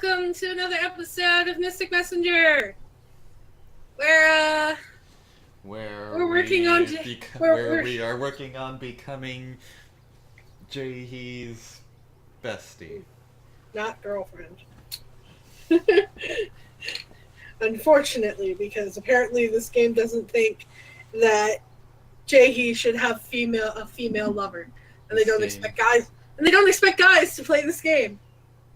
welcome to another episode of Mystic Messenger, where where we're working on we are working on becoming Jaehee's bestie. not girlfriend. Unfortunately, because apparently this game doesn't think that Jaehee should have a female lover, and they don't expect guys to play this game.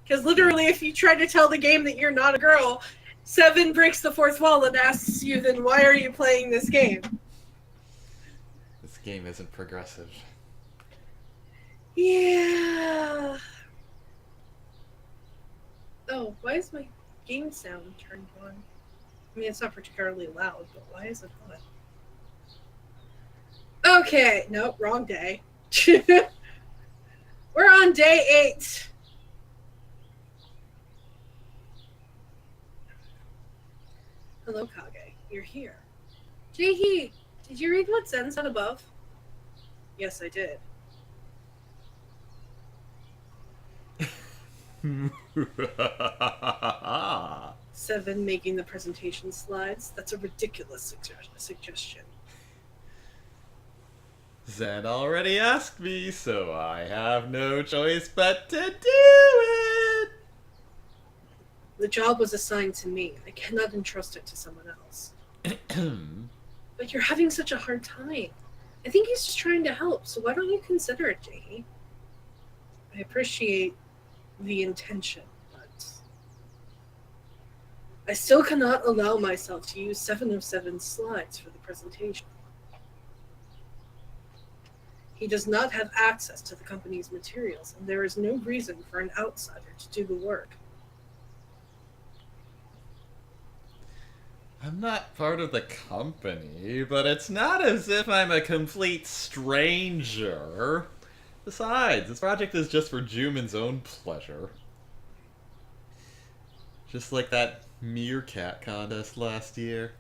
Because literally, if you try to tell the game that you're not a girl, Seven breaks the fourth wall and asks you, then why are you playing this game? This game isn't progressive. Yeah. Oh, why is my game sound turned on? I mean, it's not particularly loud, but why is it on? Okay, nope, wrong day. We're on day 8. Hello, Kage. You're here. Jaehee, did you read what Zen said above? Yes, I did. Seven making the presentation slides. That's a ridiculous suggestion. Zen already asked me, so I have no choice but to do it! The job was assigned to me. I cannot entrust it to someone else. But you're having such a hard time. I think he's just trying to help, so why don't you consider it, Jaehee? I appreciate the intention, but I still cannot allow myself to use 7 of 7's slides for the presentation. He does not have access to the company's materials, and there is no reason for an outsider to do the work. I'm not part of the company, but it's not as if I'm a complete stranger. Besides, this project is just for Juman's own pleasure. Just like that meerkat contest last year.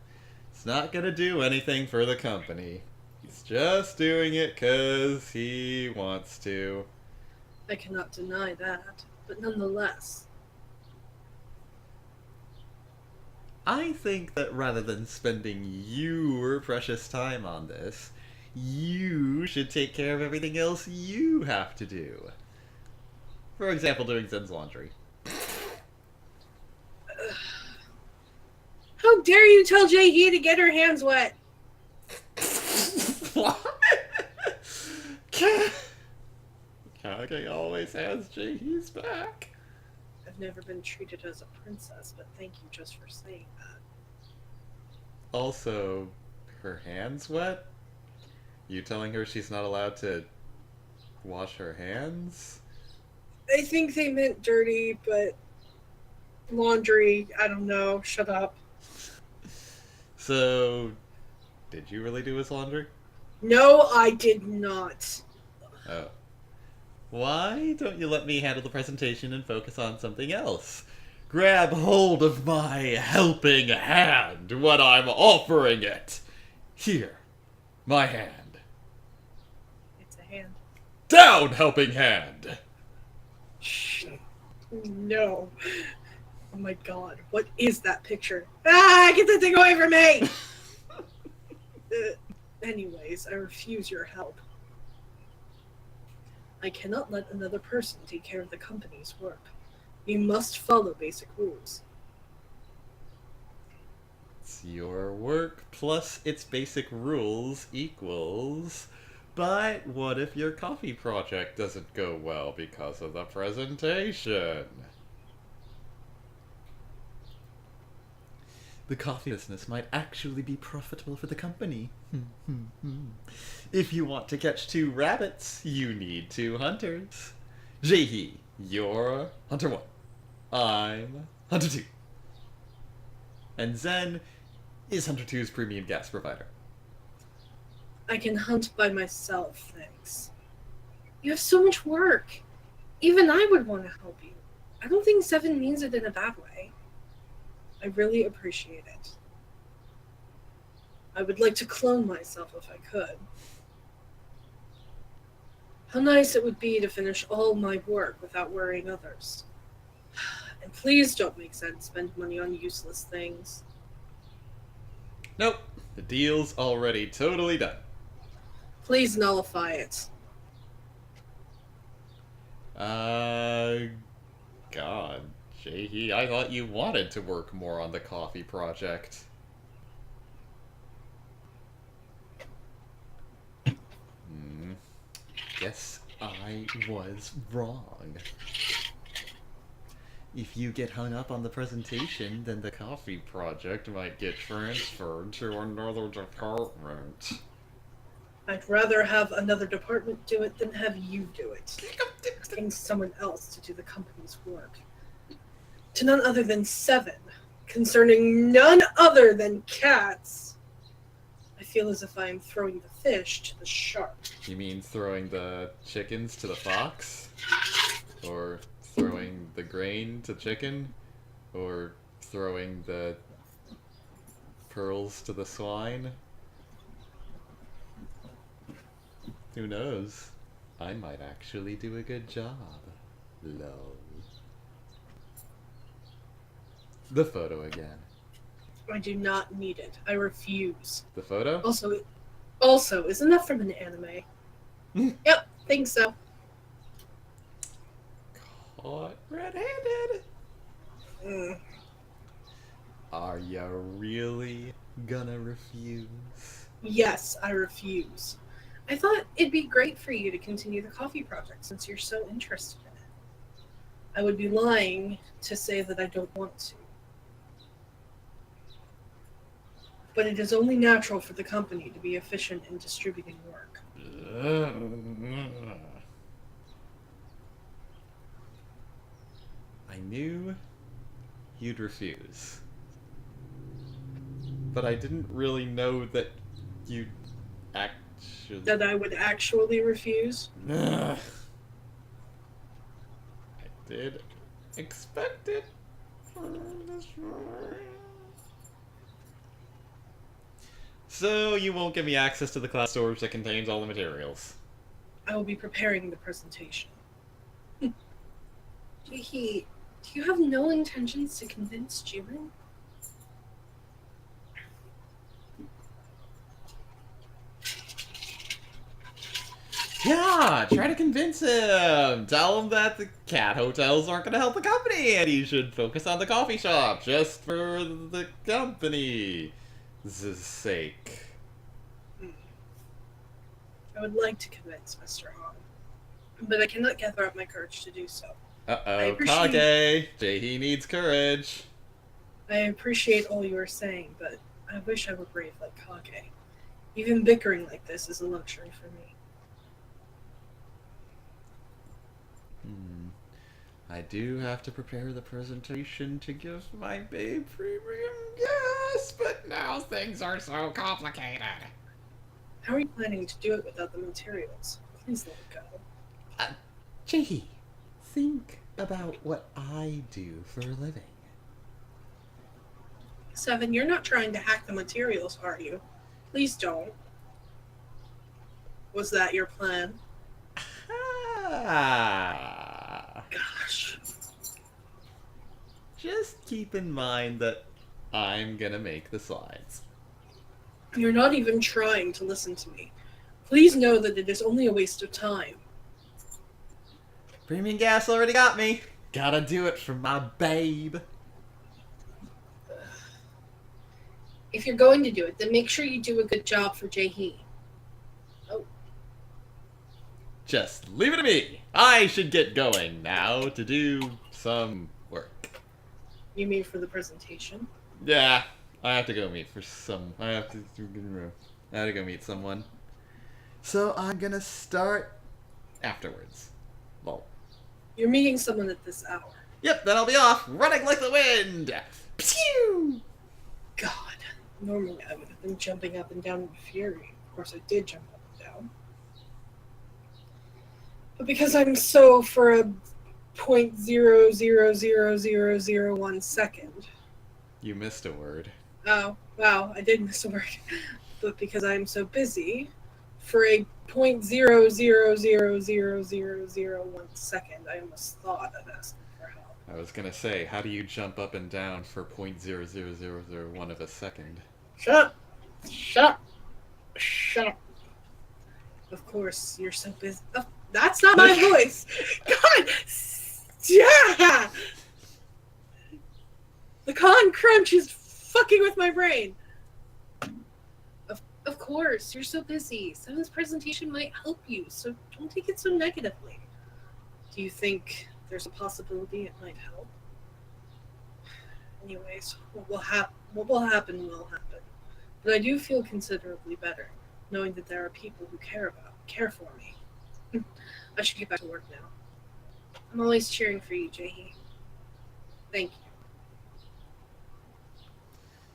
It's not gonna do anything for the company. He's just doing it 'cause he wants to. I cannot deny that, but nonetheless. I think that rather than spending your precious time on this, you should take care of everything else you have to do. For example, doing Zen's laundry. How dare you tell Jaehee to get her hands wet? What? Kage always has Jaehee's back. I've never been treated as a princess, but thank you just for saying that. Also, her hands wet? You telling her she's not allowed to wash her hands? I think they meant dirty, but laundry, I don't know. Shut up. So, did you really do his laundry? No, I did not. Oh. Why don't you let me handle the presentation and focus on something else? Grab hold of my helping hand when I'm offering it. Here, my hand. It's a hand. Down, helping hand! No. Oh my god, what is that picture? Ah, get that thing away from me! Anyways, I refuse your help. I cannot let another person take care of the company's work. You must follow basic rules. It's your work plus its basic rules equals... But what if your coffee project doesn't go well because of the presentation? The coffee business might actually be profitable for the company. If you want to catch 2 rabbits, you need 2 hunters. Jaehee, you're Hunter 1. I'm Hunter 2. And Zen is Hunter 2's premium gas provider. I can hunt by myself, thanks. You have so much work. Even I would want to help you. I don't think 7 means it in a bad way. I really appreciate it. I would like to clone myself if I could. How nice it would be to finish all my work without worrying others. And please don't make Zen spend money on useless things. Nope. The deal's already totally done. Please nullify it. God, Jaehee, I thought you wanted to work more on the coffee project. Guess I was wrong. If you get hung up on the presentation, then the coffee project might get transferred to another department. I'd rather have another department do it than have you do it. Getting someone else to do the company's work. To none other than Seven, concerning none other than cats. I feel as if I am throwing the fish to the shark. You mean throwing the chickens to the fox? Or throwing the grain to chicken? Or throwing the pearls to the swine? Who knows? I might actually do a good job. Lol. The photo again. I do not need it. I refuse. The photo? Also, isn't that from an anime? Yep, think so. Caught red-handed. Mm. Are you really gonna refuse? Yes, I refuse. I thought it'd be great for you to continue the coffee project since you're so interested in it. I would be lying to say that I don't want to. But it is only natural for the company to be efficient in distributing work. I knew you'd refuse. But I didn't really know that you'd actually... That I would actually refuse? I did expect it. So you won't give me access to the cloud storage that contains all the materials. I will be preparing the presentation. Jaehee, do you have no intentions to convince Jiren? Yeah, try to convince him. Tell him that the cat hotels aren't going to help the company and he should focus on the coffee shop just for the company's sake. I would like to convince Mr. Han, but I cannot gather up my courage to do so. Uh-oh, Kage! Jaehee needs courage. I appreciate all you are saying, but I wish I were brave like Kage. Even bickering like this is a luxury for me. I do have to prepare the presentation to give my babe premium gas, but now things are so complicated. How are you planning to do it without the materials? Please let it go. Jaehee, think about what I do for a living. Seven, you're not trying to hack the materials, are you? Please don't. Was that your plan? Gosh. Just keep in mind that I'm gonna make the slides. You're not even trying to listen to me. Please know that it is only a waste of time. Premium gas already got me. Gotta do it for my babe. If you're going to do it, then make sure you do a good job for Jaehee. Oh. Just leave it to me. I should get going now to do some work. You mean for the presentation? Yeah, I have to go meet I have to go meet someone. So I'm gonna start afterwards. Lol. You're meeting someone at this hour. Yep, then I'll be off, running like the wind. Pew! God. Normally I would have been jumping up and down in fury. Of course I did jump up and down. But because I'm so for a 0.000001 second. You missed a word. Oh, wow, I did miss a word. But because I'm so busy, for a 0.000001 second, I almost thought of asking for help. I was gonna say, how do you jump up and down for 0.00001 of a second? Shut up! Shut up! Shut up! Of course, you're so busy. Oh, that's not my voice! God! Yeah! The con crunch is fucking with my brain. Of course, you're so busy. Seven's presentation might help you, so don't take it so negatively. Do you think there's a possibility it might help? Anyways, what will happen will happen. But I do feel considerably better, knowing that there are people who care for me. I should get back to work now. I'm always cheering for you, Jaehee. Thank you.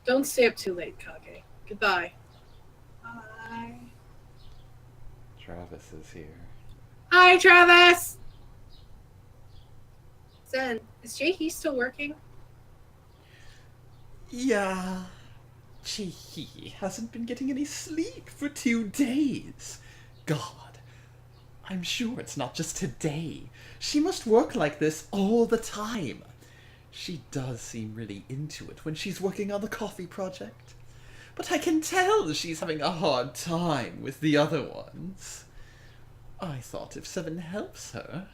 Don't stay up too late, Kage. Goodbye. Bye. Travis is here. Hi, Travis! Zen, is Jaehee still working? Yeah. He hasn't been getting any sleep for 2 days. God, I'm sure it's not just today. She must work like this all the time. She does seem really into it when she's working on the coffee project. But I can tell she's having a hard time with the other ones. I thought if Seven helps her,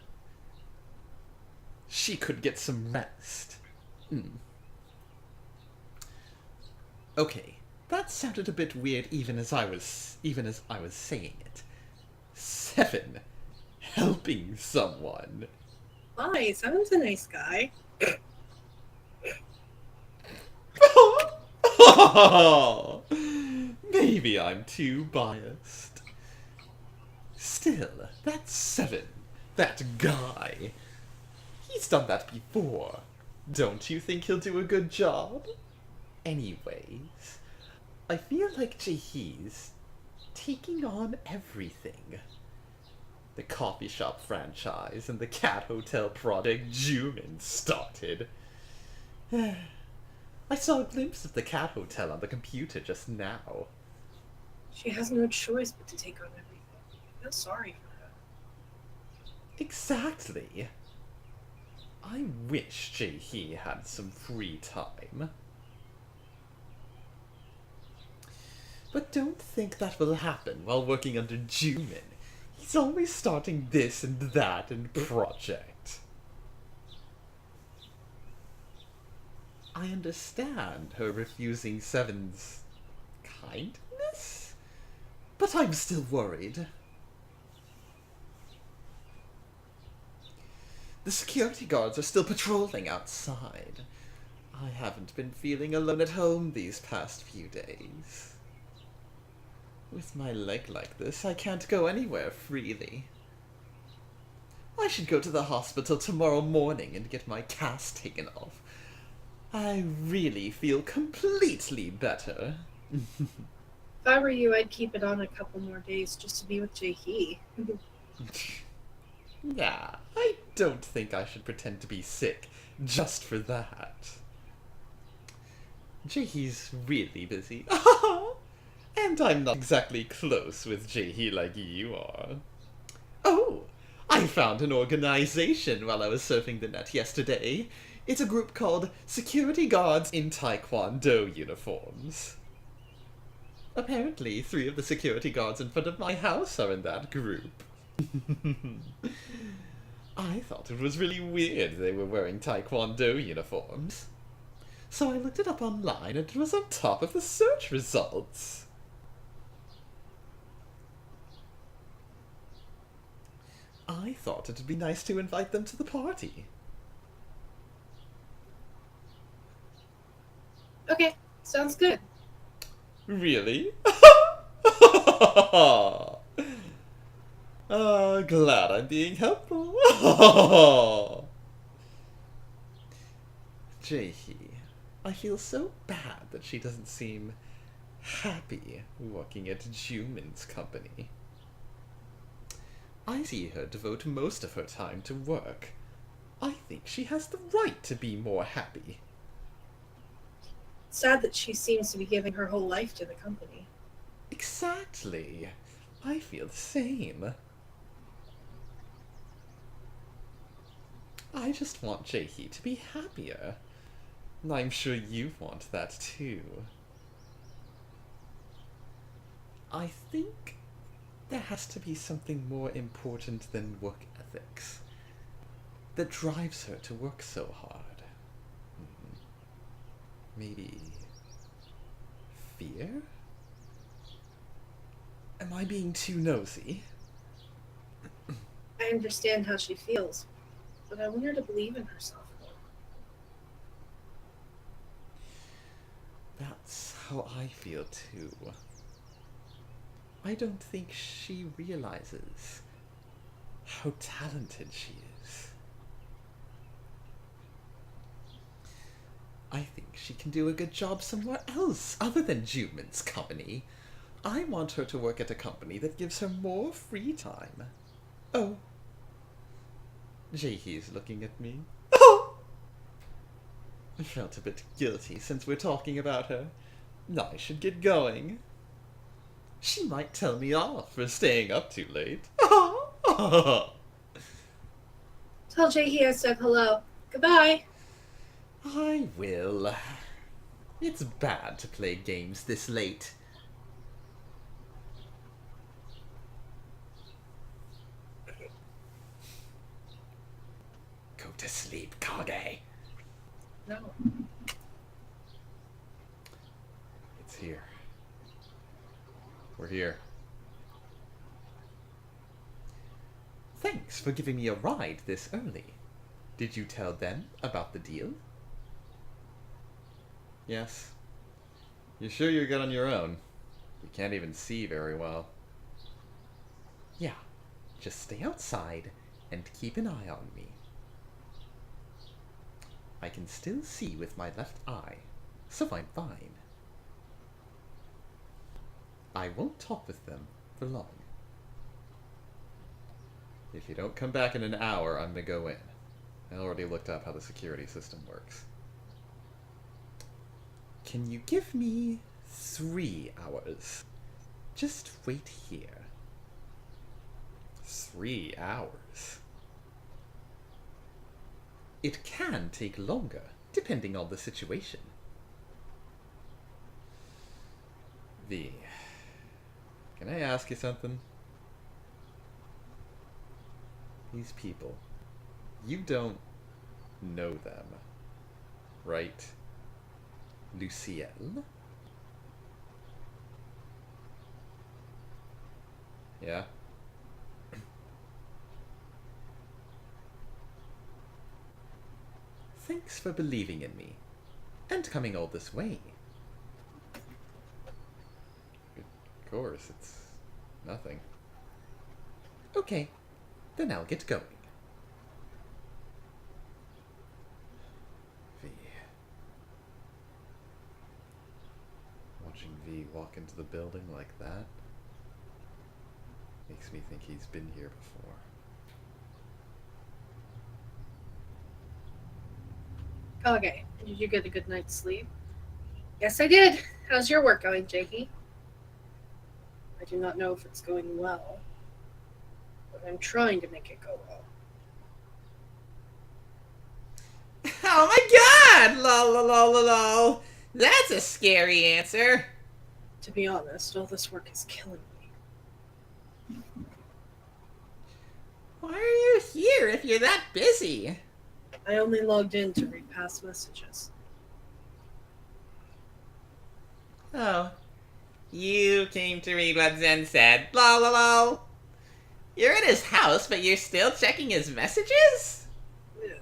she could get some rest. Okay, that sounded a bit weird even as I was saying it. Seven helping someone. Why? Seven's a nice guy. Maybe I'm too biased. Still, that's Seven. That guy. He's done that before. Don't you think he'll do a good job? Anyways, I feel like Jaehee's taking on everything. The coffee shop franchise and the cat hotel project Jumin started. I saw a glimpse of the cat hotel on the computer just now. She has no choice but to take on everything. I feel sorry for her. Exactly. I wish Jaehee had some free time. But don't think that will happen while working under Jumin. He's always starting this and that and project. I understand her refusing Seven's kindness, but I'm still worried. The security guards are still patrolling outside. I haven't been feeling alone at home these past few days. With my leg like this, I can't go anywhere freely. I should go to the hospital tomorrow morning and get my cast taken off. I really feel completely better. If I were you, I'd keep it on a couple more days just to be with Jaehee. Nah, I don't think I should pretend to be sick just for that. Jaehee's really busy. And I'm not exactly close with Jaehee like you are. Oh, I found an organization while I was surfing the net yesterday. It's a group called Security Guards in Taekwondo Uniforms. Apparently, 3 of the security guards in front of my house are in that group. I thought it was really weird they were wearing Taekwondo uniforms. So I looked it up online and it was on top of the search results. I thought it'd be nice to invite them to the party. Okay, sounds good. Really? Glad I'm being helpful. Jaehee, I feel so bad that she doesn't seem happy working at Jumin's company. I see her devote most of her time to work. I think she has the right to be more happy. Sad that she seems to be giving her whole life to the company. Exactly. I feel the same. I just want Jaehee to be happier. And I'm sure you want that too. I think there has to be something more important than work ethics that drives her to work so hard. Maybe fear? Am I being too nosy? I understand how she feels, but I want her to believe in herself more. That's how I feel too. I don't think she realizes how talented she is. I think she can do a good job somewhere else other than Juman's company. I want her to work at a company that gives her more free time. Oh. Jaehee's looking at me. Oh! I felt a bit guilty since we're talking about her. I should get going. She might tell me off for staying up too late. Tell Jaehee I said hello. Goodbye. I will. It's bad to play games this late. Go to sleep, Kage. No. It's here. We're here. Thanks for giving me a ride this early. Did you tell them about the deal? Yes. You sure you're good on your own? You can't even see very well. Yeah, just stay outside and keep an eye on me. I can still see with my left eye, so I'm fine. I won't talk with them for long. If you don't come back in an hour, I'm gonna go in. I already looked up how the security system works. Can you give me 3 hours? Just wait here. 3 hours? It can take longer, depending on the situation. V, can I ask you something? These people, you don't know them, right? Lucielle? Yeah? Thanks for believing in me, and coming all this way. Of course, it's nothing. Okay, then I'll get going. V. Watching V walk into the building like that makes me think he's been here before. Okay. Did you get a good night's sleep? Yes, I did. How's your work going, Jaehee? I do not know if it's going well, but I'm trying to make it go well. Oh my god! Lol, lol, lol, lol, lol. That's a scary answer. To be honest, all this work is killing me. Why are you here if you're that busy? I only logged in to read past messages. Oh. You came to read what Zen said. Lol, lol, lol. You're at his house, but you're still checking his messages? Yeah.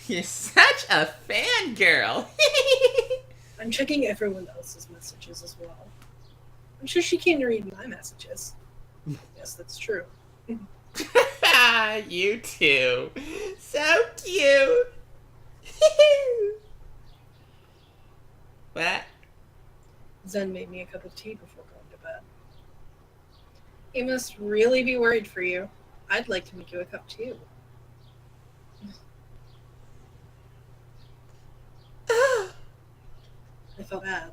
You're such a fangirl. I'm checking everyone else's messages as well. I'm sure she came to read my messages. Yes, that's true. You too. So cute. What? Zen made me a cup of tea before going to bed. He must really be worried for you. I'd like to make you a cup too. I felt bad.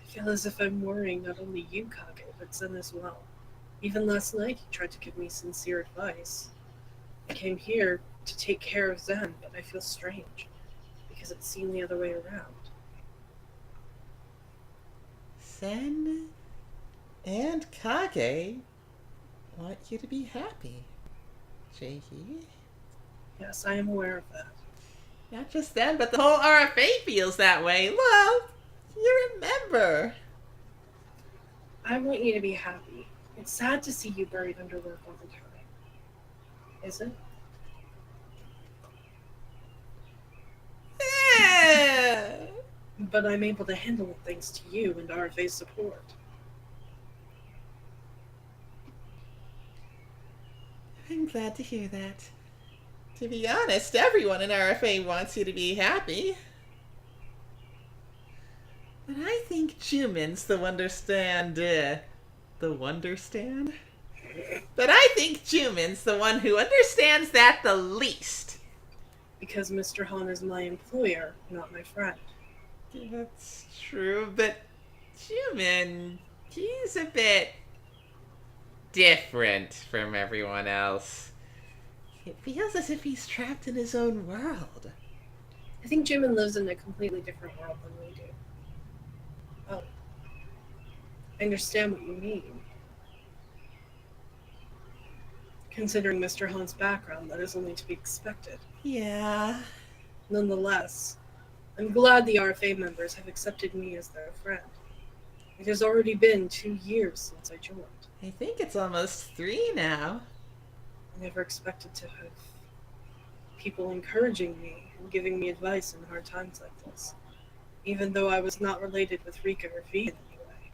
I feel as if I'm worrying not only you, Kage, but Zen as well. Even last night, he tried to give me sincere advice. I came here to take care of Zen, but I feel strange because it seemed the other way around. Zen and Kage want you to be happy, Jaehee. Yes, I am aware of that. Not just them, but the whole RFA feels that way. Well, you remember. I want you to be happy. It's sad to see you buried under work all the time. Is it? But I'm able to handle it thanks to you and RFA's support. I'm glad to hear that. To be honest, everyone in RFA wants you to be happy. But I think Jumin's the Wonderstand, the Wonderstand? But I think Jumin's the one who understands that the least. Because Mr. Han is my employer, not my friend. That's true, but Jumin, he's a bit different from everyone else. It feels as if he's trapped in his own world. I think Jimin lives in a completely different world than we do. Oh. I understand what you mean. Considering Mr. Han's background, that is only to be expected. Yeah. Nonetheless, I'm glad the RFA members have accepted me as their friend. It has already been 2 years since I joined. I think it's almost 3 now. I never expected to have people encouraging me and giving me advice in hard times like this, even though I was not related with Rika or V in any way.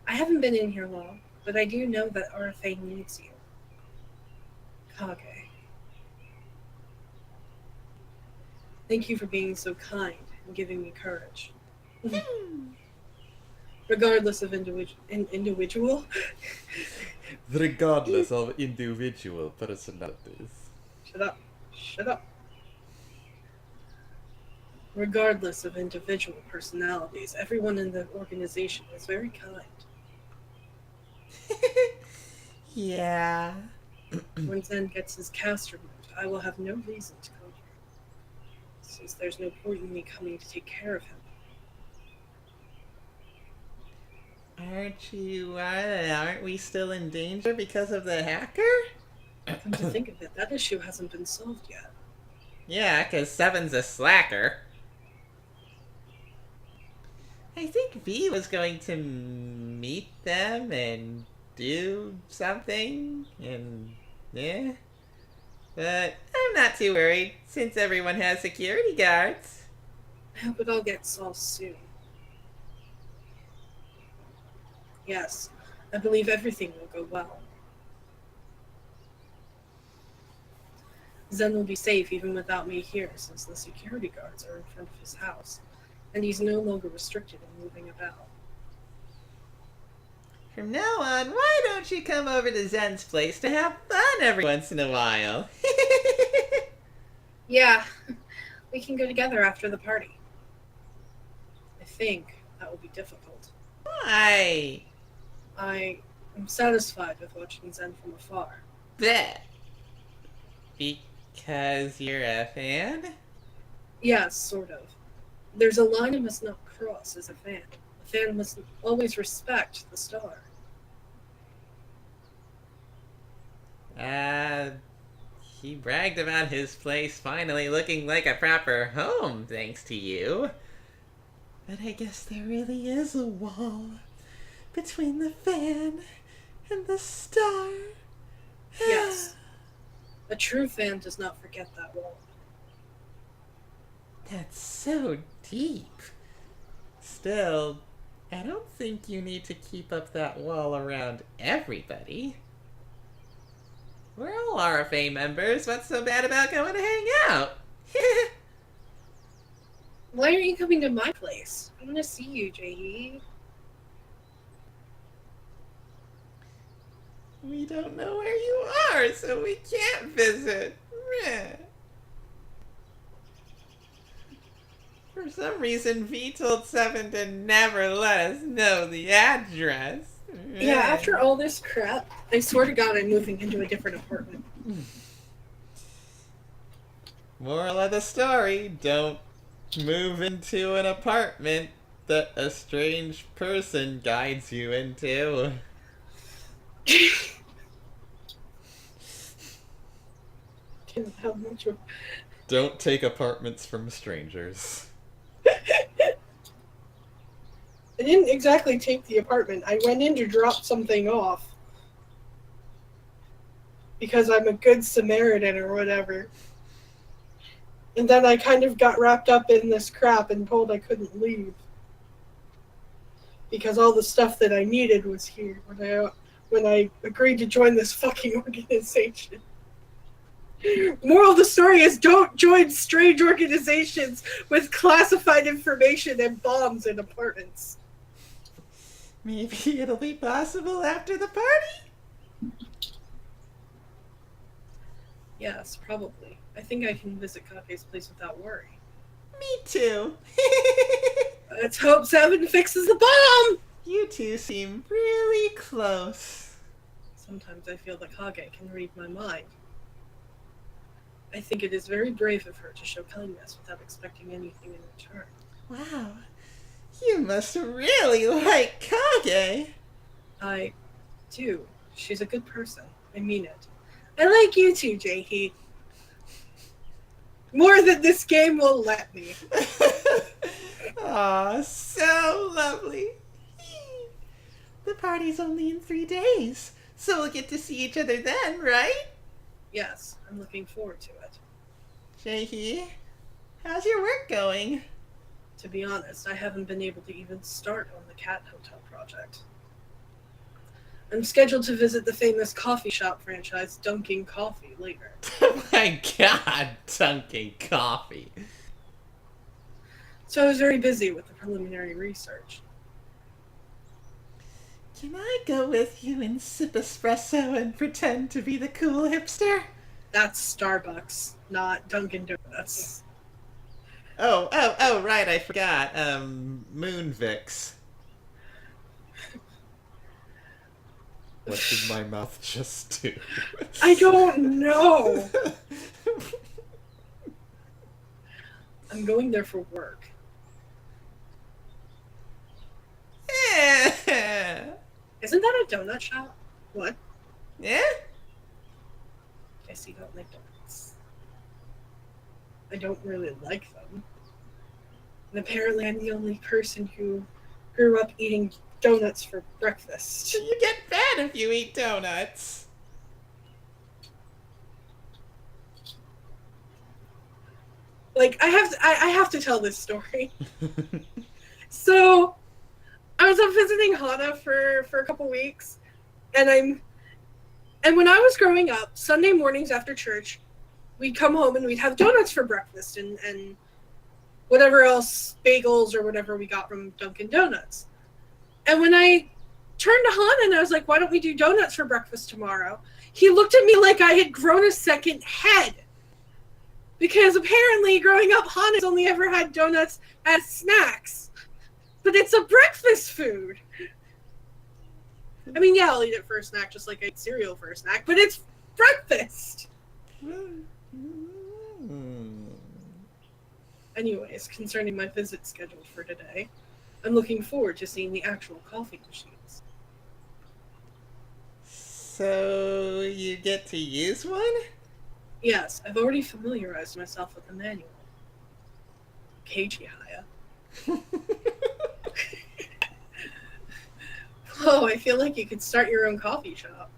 I haven't been in here long, but I do know that RFA needs you. Kage. Thank you for being so kind and giving me courage. Regardless of individual. Regardless of individual personalities. Shut up. Shut up. Regardless of individual personalities, everyone in the organization is very kind. Yeah. When Zen gets his cast removed, I will have no reason to come here, since there's no point in me coming to take care of him. Aren't we still in danger because of the hacker? Come to think of it, that issue hasn't been solved yet. Yeah, 'cause Seven's a slacker. I think V was going to meet them and do something, and yeah. But I'm not too worried, since everyone has security guards. I hope it all gets solved soon. Yes, I believe everything will go well. Zen will be safe even without me here, since the security guards are in front of his house, and he's no longer restricted in moving about. From now on, why don't you come over to Zen's place to have fun every once in a while? Yeah, we can go together after the party. I think that will be difficult. Why? I am satisfied with watching Zen from afar. Bet. Because you're a fan? Yes, sort of. There's a line I must not cross as a fan. A fan must always respect the star. He bragged about his place finally looking like a proper home, thanks to you. But I guess there really is a wall between the fan and the star. Yes. A true fan does not forget that wall. That's so deep. Still, I don't think you need to keep up that wall around everybody. We're all RFA members. What's so bad about going to hang out? Why aren't you coming to my place? I want to see you, Jaehee. We don't know where you are, so we can't visit. Meh. For some reason, V told Seven to never let us know the address. Yeah, after all this crap, I swear to God I'm moving into a different apartment. Moral of the story, don't move into an apartment that a strange person guides you into. Didn't have much of. Don't take apartments from strangers. I didn't exactly take the apartment. I went in to drop something off. Because I'm a good Samaritan or whatever. And then I kind of got wrapped up in this crap and told I couldn't leave. Because all the stuff that I needed was here when I agreed to join this fucking organization. Moral of the story is don't join strange organizations with classified information and bombs in apartments. Maybe it'll be possible after the party? Yes, probably. I think I can visit Kake's place without worry. Me too. Let's hope Seven fixes the bomb! You two seem really close. Sometimes I feel that Kage can read my mind. I think it is very brave of her to show kindness without expecting anything in return. Wow. You must really like Kage. I do. She's a good person. I mean it. I like you too, Jaehee. More than this game will let me. Aw, so lovely. The party's only in 3 days, so we'll get to see each other then, right? Yes, I'm looking forward to it. Jaehee, how's your work going? To be honest, I haven't been able to even start on the Cat Hotel project. I'm scheduled to visit the famous coffee shop franchise Dunkin' Coffee later. Oh my god, Dunkin' Coffee. So I was very busy with the preliminary research. Can I go with you and sip espresso and pretend to be the cool hipster? That's Starbucks, not Dunkin' Donuts. Oh, right, I forgot. Moonvix. What did my mouth just do? I don't know. I'm going there for work. Isn't that a donut shop? What? Yeah? Guess you don't like donuts. I don't really like them. And apparently I'm the only person who grew up eating donuts for breakfast. You get fat if you eat donuts. Like, I have to tell this story. So, I was up visiting Hana for a couple weeks, and when I was growing up, Sunday mornings after church, we'd come home and we'd have donuts for breakfast and whatever else, bagels or whatever we got from Dunkin' Donuts. And when I turned to Hana and I was like, why don't we do donuts for breakfast tomorrow? He looked at me like I had grown a second head. Because apparently growing up, Hana's only ever had donuts as snacks. But it's a breakfast food. I mean, yeah, I'll eat it for a snack just like I eat cereal for a snack, but it's breakfast. Anyways, concerning my visit scheduled for today, I'm looking forward to seeing the actual coffee machines. So, you get to use one? Yes, I've already familiarized myself with the manual. Keiji Haya. Oh, I feel like you could start your own coffee shop.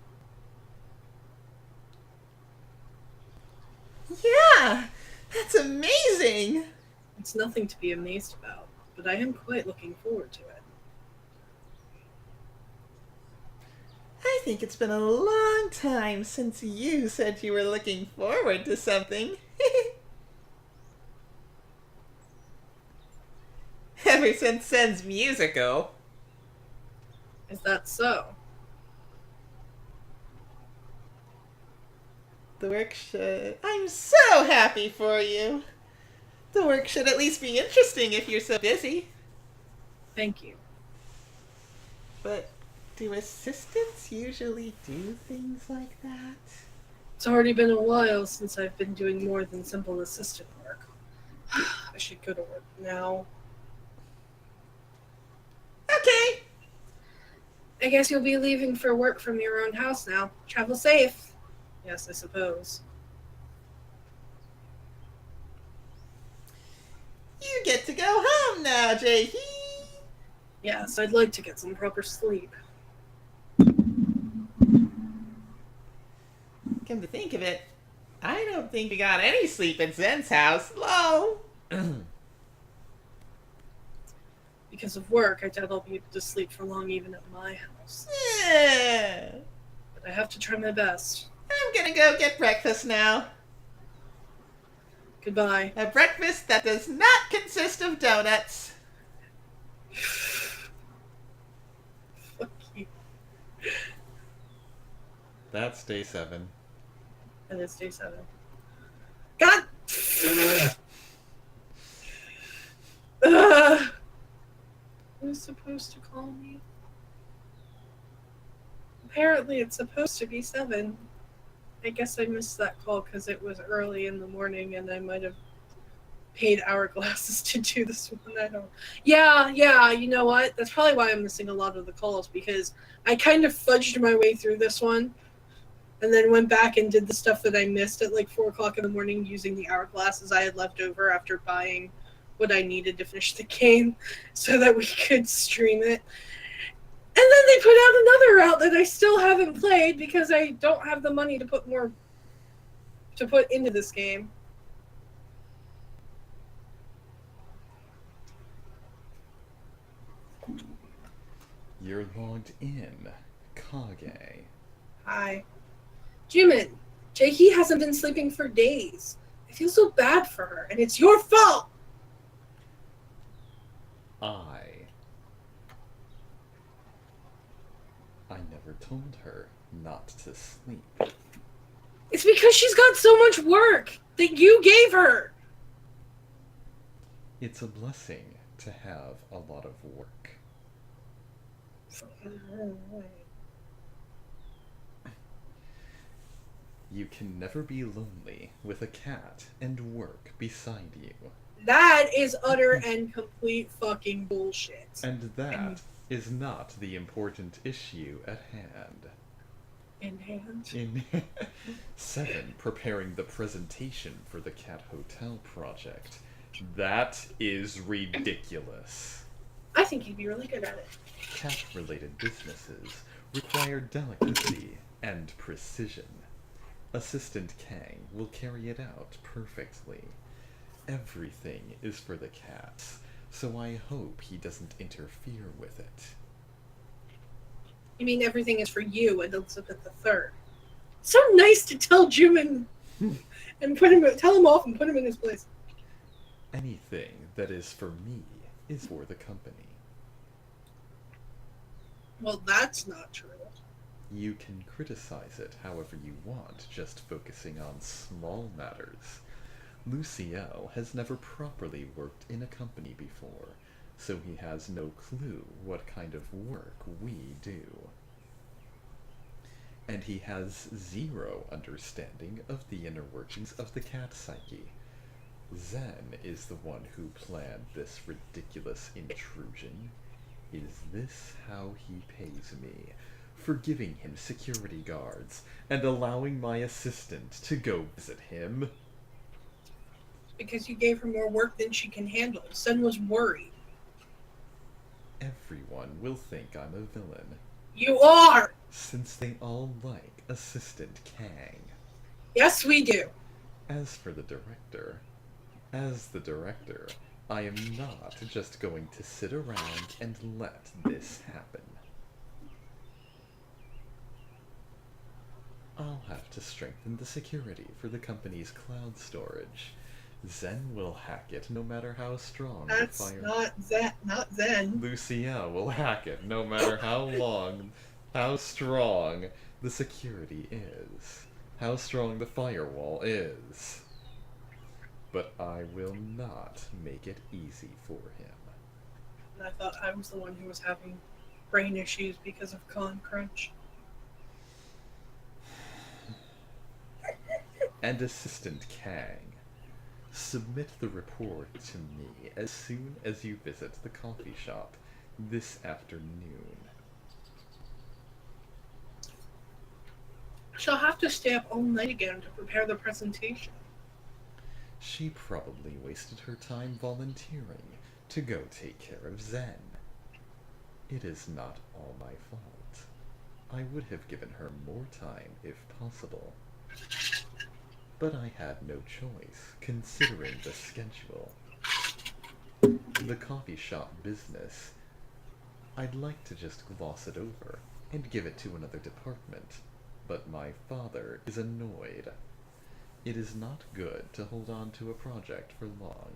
Yeah! That's amazing! It's nothing to be amazed about, but I am quite looking forward to it. I think it's been a long time since you said you were looking forward to something. Ever since Sen's musical. Is that so? The work should... I'm so happy for you! The work should at least be interesting if you're so busy. Thank you. But do assistants usually do things like that? It's already been a while since I've been doing more than simple assistant work. I should go to work now. Okay. I guess you'll be leaving for work from your own house now. Travel safe. Yes, I suppose. You get to go home now, Jay-hee. Yes, I'd like to get some proper sleep. Come to think of it, I don't think we got any sleep at Zen's house. Hello? Because of work, I doubt I'll be able to sleep for long even at my house. But I have to try my best. I'm gonna go get breakfast now. Goodbye. A breakfast that does not consist of donuts. Fuck you. That's day 7. And it's day 7. God! Who's supposed to call me? Apparently it's supposed to be 7. I guess I missed that call because it was early in the morning and I might have paid hourglasses to do this one. I don't. Yeah, you know what? That's probably why I'm missing a lot of the calls, because I kind of fudged my way through this one and then went back and did the stuff that I missed at like 4 o'clock in the morning using the hourglasses I had left over after buying what I needed to finish the game so that we could stream it. And then they put out another route that I still haven't played because I don't have the money to put into this game. You're logged in, Kage. Hi. Jimin, Jackie hasn't been sleeping for days. I feel so bad for her, and it's your fault! I never told her not to sleep. It's because she's got so much work that you gave her! It's a blessing to have a lot of work. You can never be lonely with a cat and work beside you. That is utter and complete fucking bullshit. And that is not the important issue at hand. In hand? In 7, preparing the presentation for the Cat Hotel project. That is ridiculous. I think you'd be really good at it. Cat-related businesses require delicacy and precision. Assistant Kang will carry it out perfectly. Everything is for the cats, so I hope he doesn't interfere with it. You mean everything is for you and Elizabeth III? So nice to tell Jimin and tell him off and put him in his place. Anything that is for me is for the company. Well, that's not true. You can criticize it however you want, just focusing on small matters. Luciel has never properly worked in a company before, so he has no clue what kind of work we do. And he has zero understanding of the inner workings of the cat psyche. Zen is the one who planned this ridiculous intrusion. Is this how he pays me? For giving him security guards and allowing my assistant to go visit him? Because you gave her more work than she can handle. Sun was worried. Everyone will think I'm a villain, You are! since they all like Assistant Kang. Yes, we do. As the director, I am not just going to sit around and let this happen. I'll have to strengthen the security for the company's cloud storage. Zen will hack it no matter how strong That's the fire... not Zen. Lucia will hack it no matter how strong the security is, how strong the firewall is. But I will not make it easy for him. And I thought I was the one who was having brain issues because of Con Crunch. And Assistant Kang, submit the report to me as soon as you visit the coffee shop this afternoon. She'll have to stay up all night again to prepare the presentation. She probably wasted her time volunteering to go take care of Zen. It is not all my fault. I would have given her more time if possible. But I had no choice, considering the schedule. The coffee shop business, I'd like to just gloss it over and give it to another department, but my father is annoyed. It is not good to hold on to a project for long.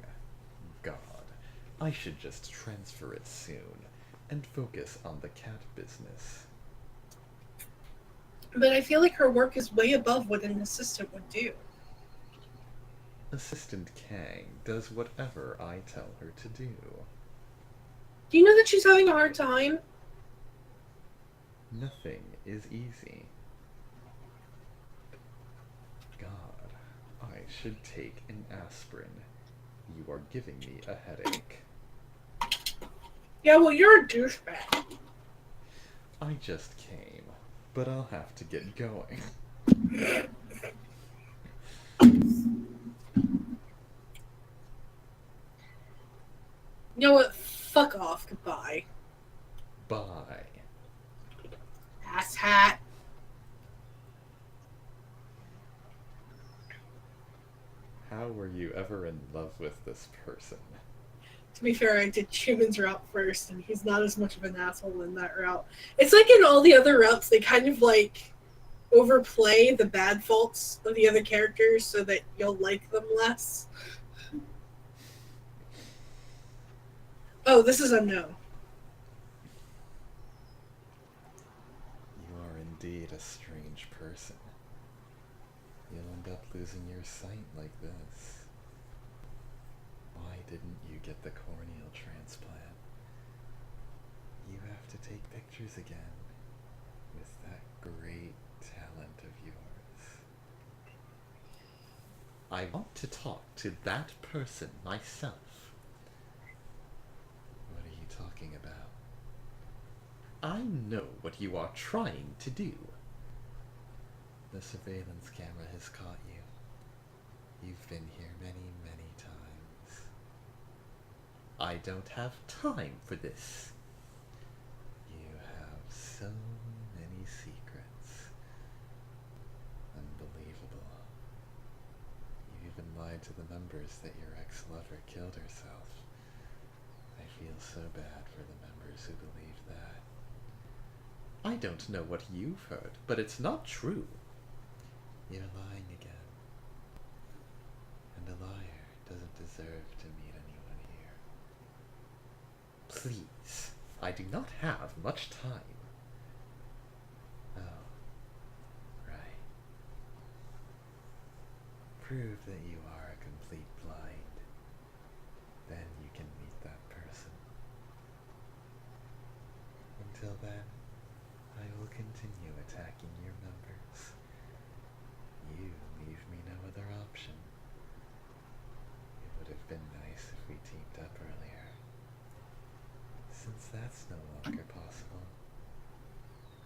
God, I should just transfer it soon and focus on the cat business. But I feel like her work is way above what an assistant would do. Assistant Kang does whatever I tell her to do. Do you know that she's having a hard time? Nothing is easy. God, I should take an aspirin. You are giving me a headache. Yeah, well, you're a douchebag. I just came, but I'll have to get going. You know what? Fuck off. Goodbye. Bye. Asshat. How were you ever in love with this person? To be fair, I did Human's route first, and he's not as much of an asshole in that route. It's like in all the other routes, they kind of like overplay the bad faults of the other characters so that you'll like them less. Oh, this is unknown. You are indeed a strange person. You'll end up losing your sight like this. Why didn't you get the corneal transplant? You have to take pictures again with that great talent of yours. I want to talk to that person myself. What are you talking about? I know what you are trying to do. The surveillance camera has caught you. You've been here many, many times. I don't have time for this. You have so many secrets. Unbelievable. You even lied to the members that your ex-lover killed herself. I feel so bad for the members who believe that. I don't know what you've heard, but it's not true. You're lying again. And a liar doesn't deserve to meet anyone here. Please, I do not have much time. Oh, right. Prove that you are a complete blind. Then you can meet that person. Until then, I will continue attacking your members. You leave me no other option. It would have been nice if we teamed up earlier. Since that's no longer possible,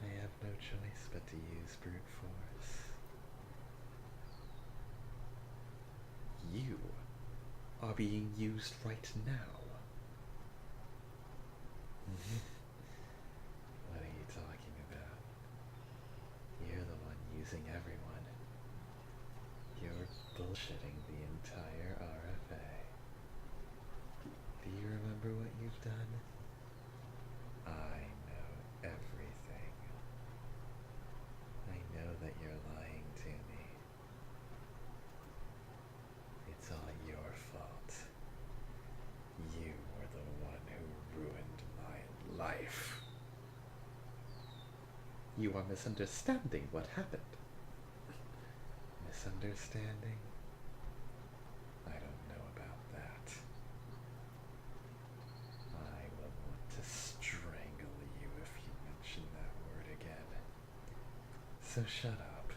I have no choice but to use brute force. You are being used right now. What are you talking about? You're the one using everyone. You're bullshitting the entire RFA. Do you remember what you've done? I know everything. I know that you're lying to me. It's all your fault. You were the one who ruined my life. You are misunderstanding what happened. Misunderstanding? I don't know about that. I will want to strangle you if you mention that word again. So shut up.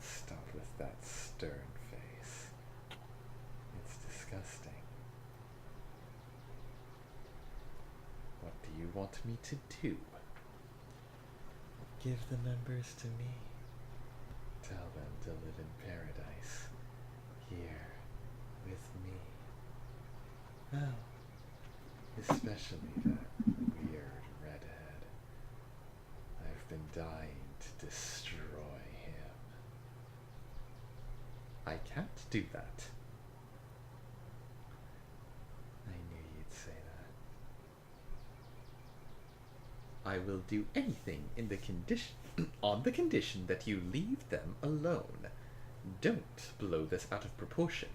Stop with that stern face. It's disgusting. What do you want me to do? Give the members to me. Tell them to live in paradise. Here. With me. Well, especially that weird redhead. I've been dying to destroy him. I can't do that. I knew you'd say that. I will do anything in the condition on the condition that you leave them alone. Don't blow this out of proportion.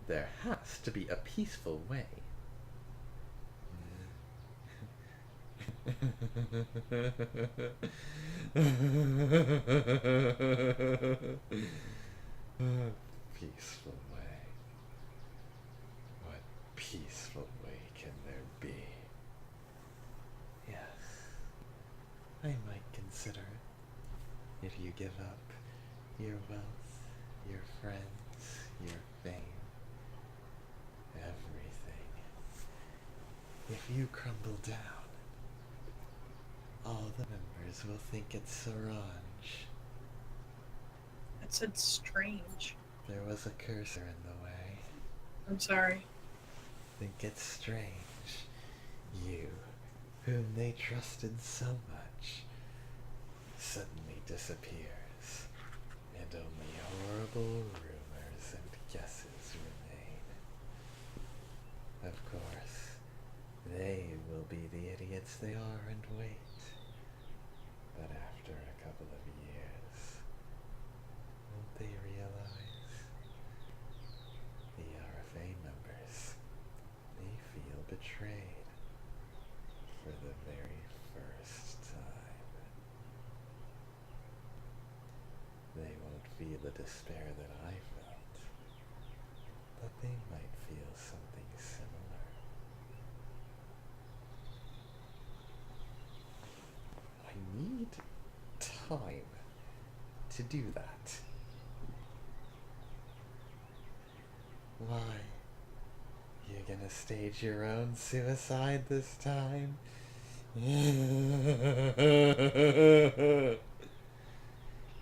There has to be a peaceful way. Peaceful way. What peaceful way can there be? Yes, I might consider it. If you give up your wealth, your friends, your fame, everything. If you crumble down, all the members will think it's Sorange. That said strange. There was a cursor in the way. I'm sorry. Think it's strange. You, whom they trusted so much, suddenly disappears, and only horrible rumors and guesses remain. Of course, they will be the idiots they are and wait. But after a couple of years, won't they realize? The RFA members, they feel betrayed for the very first time. They won't feel the despair that I felt, but they might feel something similar. I need time to do that. Why? You're gonna stage your own suicide this time?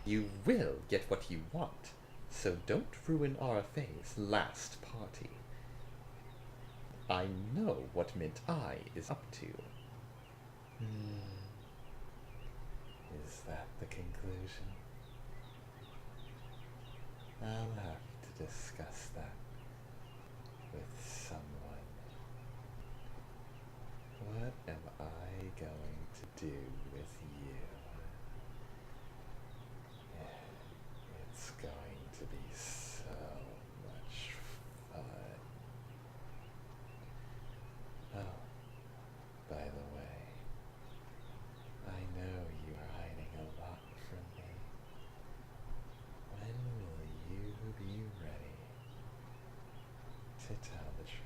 You will get what you want, so don't ruin RFA's last party. I know what Mint Eye is up to. Is that the conclusion? I'll have to discuss that with someone. What am I going to do with you? It's going to be so much fun. Oh, by the way, I know you are hiding a lot from me. When will you be ready to tell the truth?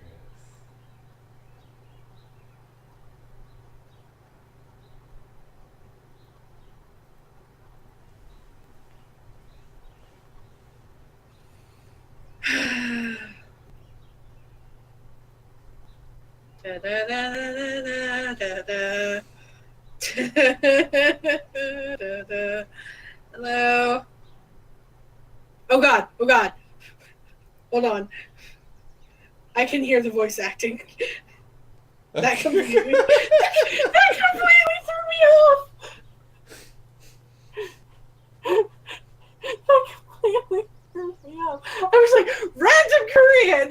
Da, da, da, da, da, da, da. Hello. Oh god. Oh god. Hold on. I can hear the voice acting. That completely, that completely threw me off. That completely threw me off. I was like, random Korean.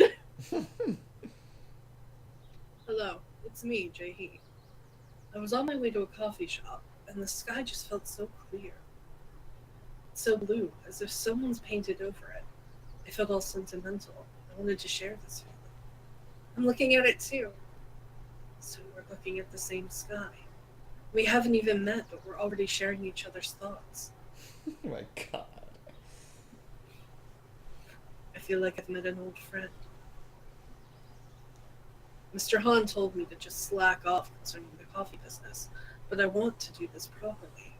Hello, it's me, Jae-hee. I was on my way to a coffee shop, and the sky just felt so clear. So blue, as if someone's painted over it. I felt all sentimental. I wanted to share this feeling. I'm looking at it too. So we're looking at the same sky. We haven't even met, but we're already sharing each other's thoughts. Oh my god. I feel like I've met an old friend. Mr. Han told me to just slack off concerning the coffee business, but I want to do this properly.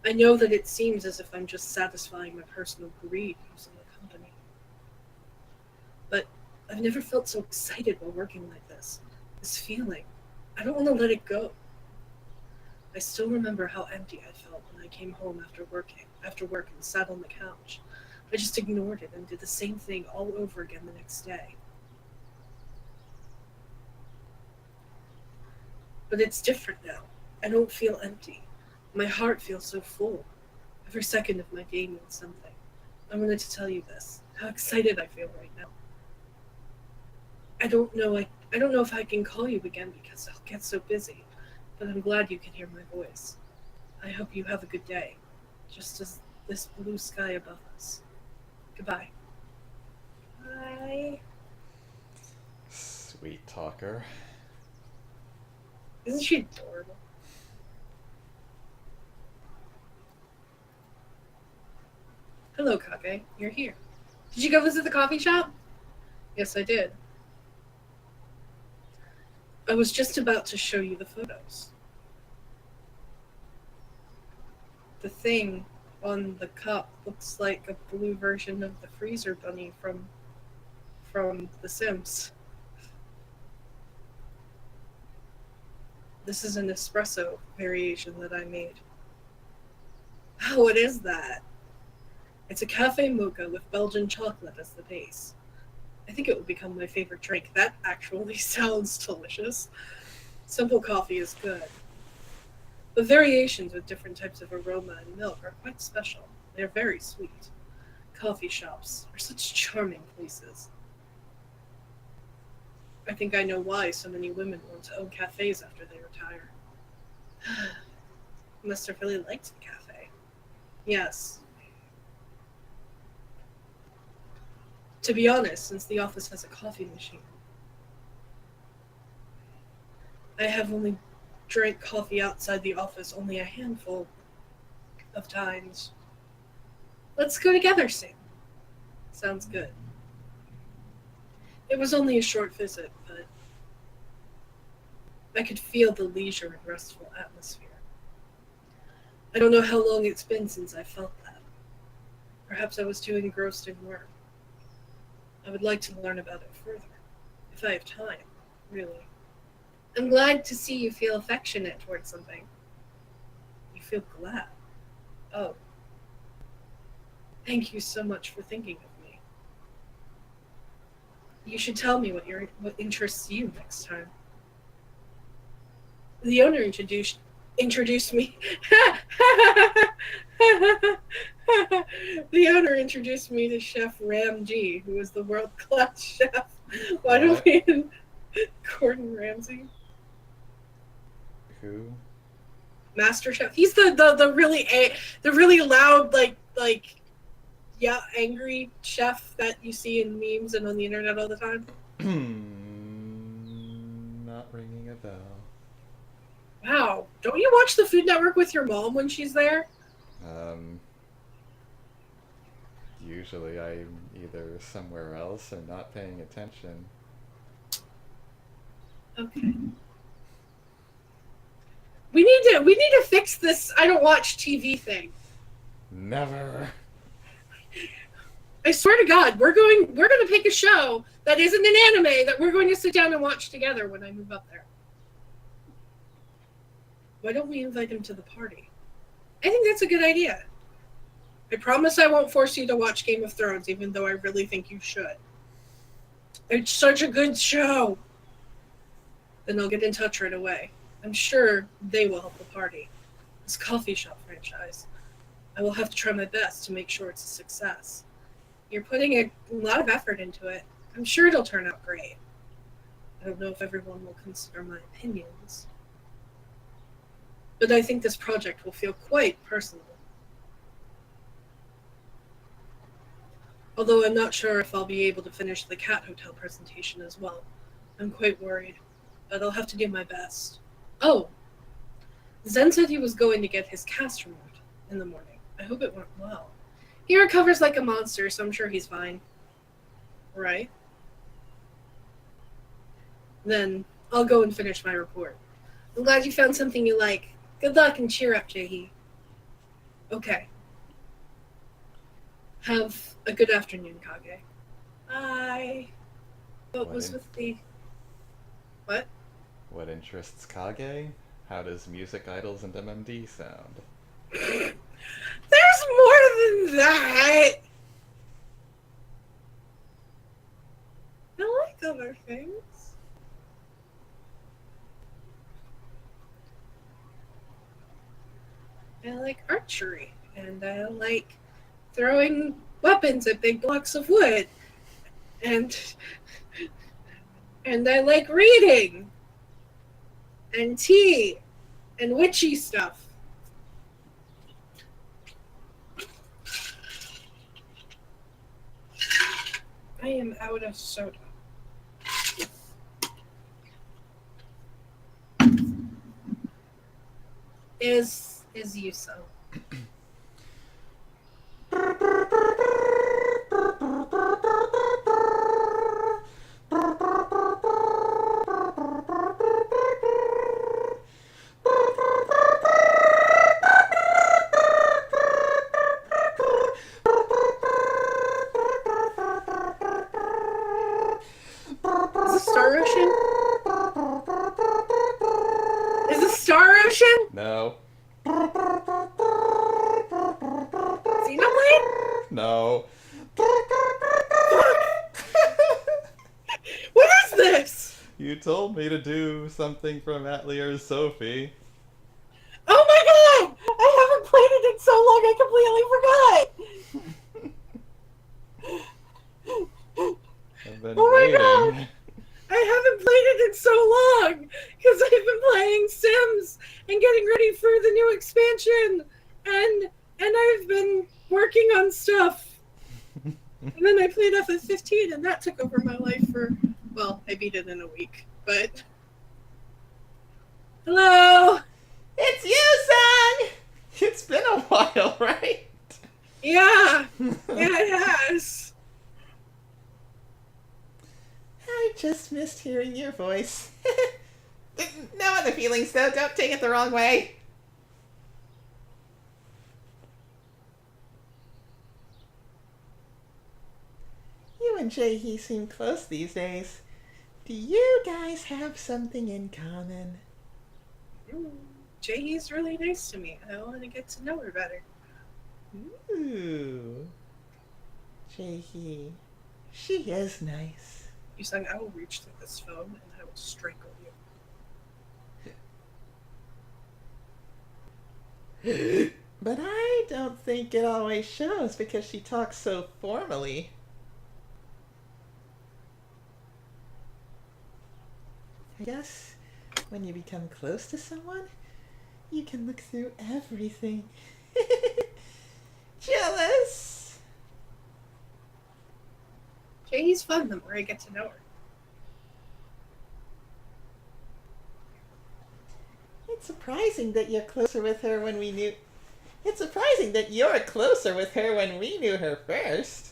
I know that it seems as if I'm just satisfying my personal greed using the company. But I've never felt so excited while working like this. This feeling. I don't want to let it go. I still remember how empty I felt when I came home after work and sat on the couch. I just ignored it and did the same thing all over again the next day. But it's different now. I don't feel empty. My heart feels so full. Every second of my day means something. I wanted to tell you this. How excited I feel right now. I don't know if I can call you again because I'll get so busy, but I'm glad you can hear my voice. I hope you have a good day, just as this blue sky above us. Goodbye. Bye. Sweet talker. Isn't she adorable? Hello, Kage. You're here. Did you go visit the coffee shop? Yes, I did. I was just about to show you the photos. The thing on the cup looks like a blue version of the freezer bunny from The Sims. This is an espresso variation that I made. Oh, what is that? It's a cafe mocha with Belgian chocolate as the base. I think it will become my favorite drink. That actually sounds delicious. Simple coffee is good. The variations with different types of aroma and milk are quite special. They are very sweet. Coffee shops are such charming places. I think I know why so many women want to own cafes after they retire. Must have really liked the cafe. Yes. To be honest, since the office has a coffee machine, I have only drank coffee outside the office only a handful of times. Let's go together soon. Sounds good. It was only a short visit, but I could feel the leisure and restful atmosphere. I don't know how long it's been since I felt that. Perhaps I was too engrossed in work. I would like to learn about it further, if I have time, really. I'm glad to see you feel affectionate towards something. You feel glad. Oh. Thank you so much for thinking of me. You should tell me what interests you next time. The owner introduced me. The owner introduced me to Chef Ram G, who is the world-class chef. Why don't we Gordon Ramsay? Who? Master Chef. He's the really loud angry chef that you see in memes and on the internet all the time. Not ringing a bell. Wow. Don't you watch the Food Network with your mom when she's there? Usually I'm either somewhere else or not paying attention. Okay. We need to fix this I don't watch TV thing. Never. I swear to God, we're going to pick a show that isn't an anime that we're going to sit down and watch together when I move up there. Why don't we invite him to the party? I think that's a good idea. I promise I won't force you to watch Game of Thrones, even though I really think you should. It's such a good show. Then I'll get in touch right away. I'm sure they will help the party. This coffee shop franchise. I will have to try my best to make sure it's a success. You're putting a lot of effort into it. I'm sure it'll turn out great. I don't know if everyone will consider my opinions. But I think this project will feel quite personal. Although I'm not sure if I'll be able to finish the Cat Hotel presentation as well. I'm quite worried, but I'll have to do my best. Oh! Zen said he was going to get his cast removed in the morning. I hope it went well. He recovers like a monster, so I'm sure he's fine. Right? Then I'll go and finish my report. I'm glad you found something you like. Good luck and cheer up, Jaehee. Okay. Have a good afternoon, Kage. Bye. What What was in- with the... What? What interests Kage? How does music, idols, and MMD sound? There's more than that! I like other things. I like archery, and I like throwing weapons at big blocks of wood, and I like reading, and tea, and witchy stuff. I am out of soda. Is you so? Is this Star Ocean? Is this Star Ocean? No. Xenoblade? No. What is this? You told me to do something from Atlier's Sophie. Oh my god! I haven't played it in so long I completely forgot! I've been Oh my waiting. I haven't played it in so long because I've been playing Sims and getting ready for the new expansion, and I've been working on stuff. And then I played FF15, and that took over my life for, well, I beat it in a week, but... Hello! It's you, son! It's been a while, right? Yeah! Yeah, it has. I just missed hearing your voice. No other feelings, though. Don't take it the wrong way. You and Jaehee seem close these days. Do you guys have something in common? Jaehee's really nice to me. I want to get to know her better. Ooh. Jaehee. She is nice. Yusung, I will reach through this phone and I will strangle you. But I don't think it always shows because she talks so formally. I guess when you become close to someone, you can look through everything. Jealous! Jaehee's fun the more I get to know her. It's surprising that you're closer with her when we knew... It's surprising that you're closer with her when we knew her first.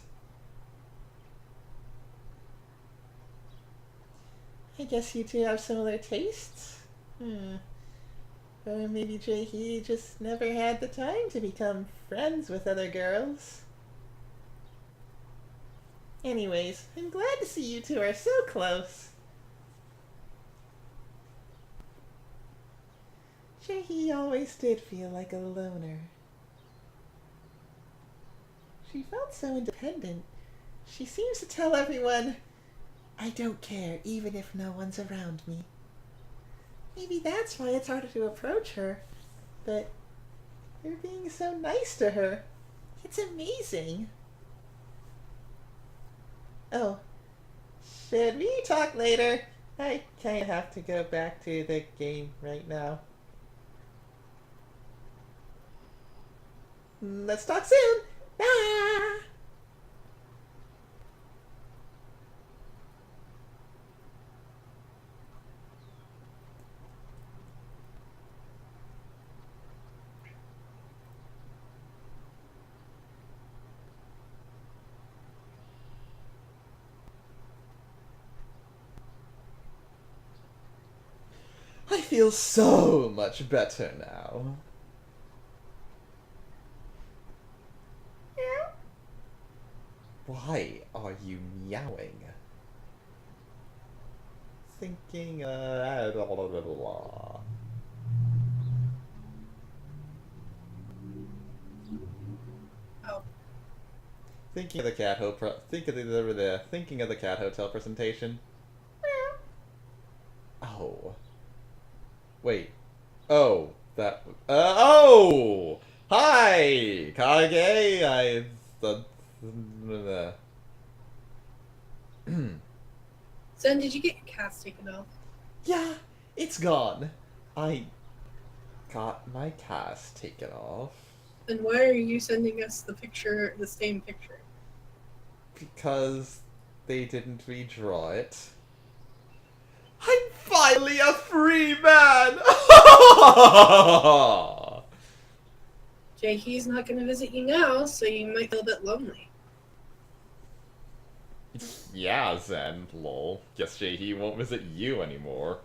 I guess you two have similar tastes. Or maybe Jaehee just never had the time to become friends with other girls. Anyways, I'm glad to see you two are so close. Jaehee always did feel like a loner. She felt so independent. She seems to tell everyone, I don't care even if no one's around me. Maybe that's why it's harder to approach her. But you're being so nice to her. It's amazing. Oh, should we talk later? I kinda have to go back to the game right now. Let's talk soon. Bye! I feel so much better now. Why are you meowing? Thinking, blah, blah, blah, blah. Oh, Thinking of the thinking of the cat hotel presentation. Oh. Wait. Oh, that. Oh! Hi, Kage. Zen, did you get your cast taken off? Yeah, it's gone. I got my cast taken off Then why are you sending us the picture, the same picture? because they didn't redraw it. I'm finally a free man! He's not going to visit you now, so you might feel a bit lonely. Yeah, Zen, lol. Guess Jaehee won't visit you anymore.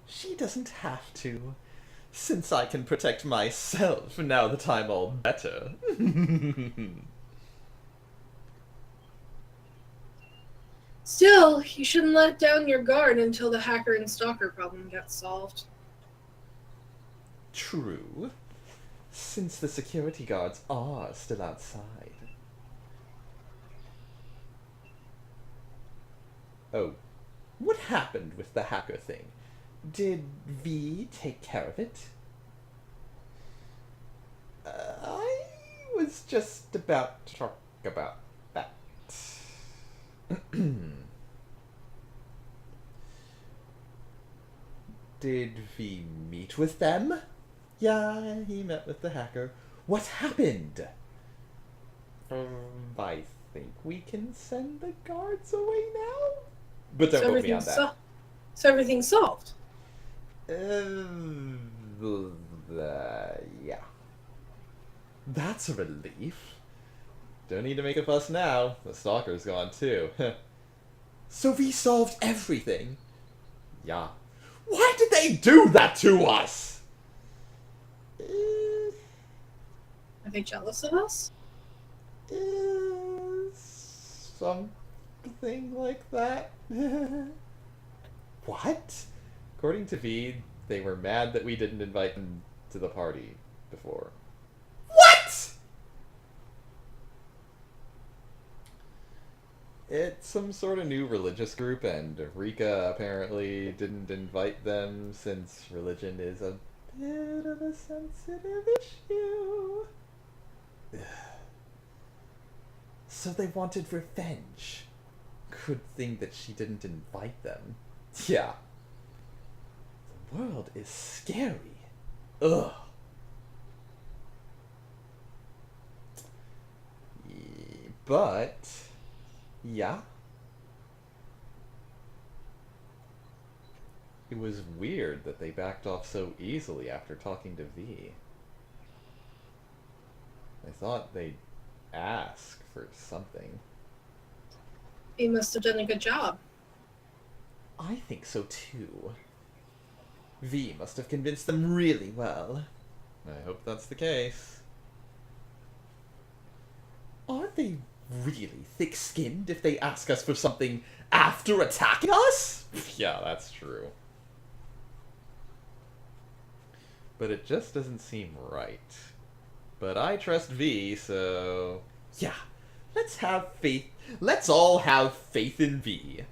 She doesn't have to, since I can protect myself now that I'm all better. Still, you shouldn't let down your guard until the hacker and stalker problem gets solved. True, since the security guards are still outside. Oh, what happened with the hacker thing? Did V take care of it? I was just about to talk about that. Did V meet with them? Yeah, he met with the hacker. What happened? I think we can send the guards away now? But don't quote me on that. So everything's solved. Yeah. That's a relief. Don't need to make a fuss now. The stalker's gone too. So we solved everything. Yeah. Why did they do that to us? Are they jealous of us? Something like that. What? According to V, they were mad that we didn't invite them to the party before. What? It's some sort of new religious group, and Rika apparently didn't invite them since religion is a bit of a sensitive issue. So they wanted revenge. Good thing that she didn't invite them. Yeah. The world is scary. Ugh. But, yeah. It was weird that they backed off so easily after talking to V. I thought they'd ask for something. He must have done a good job. I think so too. V must have convinced them really well. I hope that's the case. Aren't they really thick-skinned if they ask us for something after attacking us? Yeah, that's true. But it just doesn't seem right. But I trust V, so... yeah, let's have faith. Let's all have faith in V.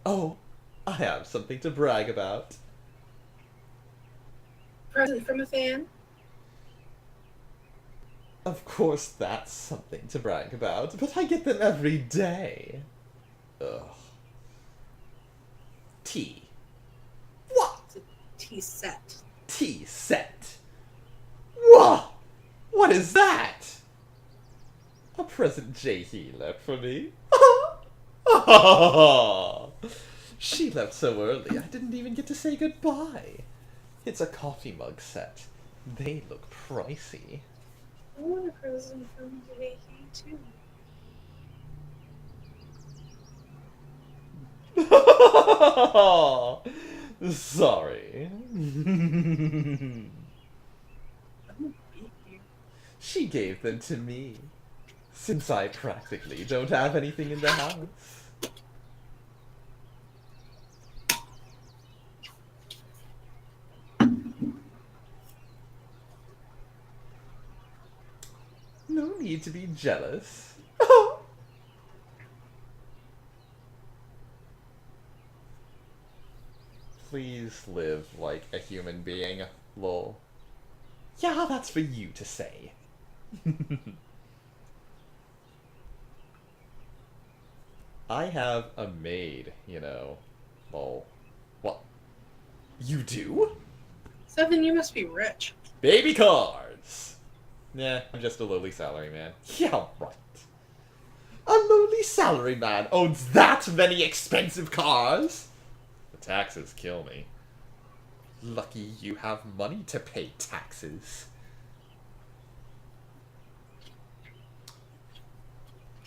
Oh, I have something to brag about. Present from a fan? Of course that's something to brag about, but I get them every day. Ugh. Tea. What? It's a tea set. Tea set. Whoa! What is that? A present Jaehee left for me. She left so early, I didn't even get to say goodbye. It's a coffee mug set. They look pricey. I want a present from Jaehee too. Sorry. She gave them to me, since I practically don't have anything in the house. No need to be jealous. Please live like a human being, lol. Yeah, that's for you to say. I have a maid, you know. Lol. What? You do? Seven, you must be rich. Baby cars! Nah, I'm just a lowly salaryman. Yeah, right. A lowly salaryman owns that many expensive cars? The taxes kill me. Lucky you have money to pay taxes.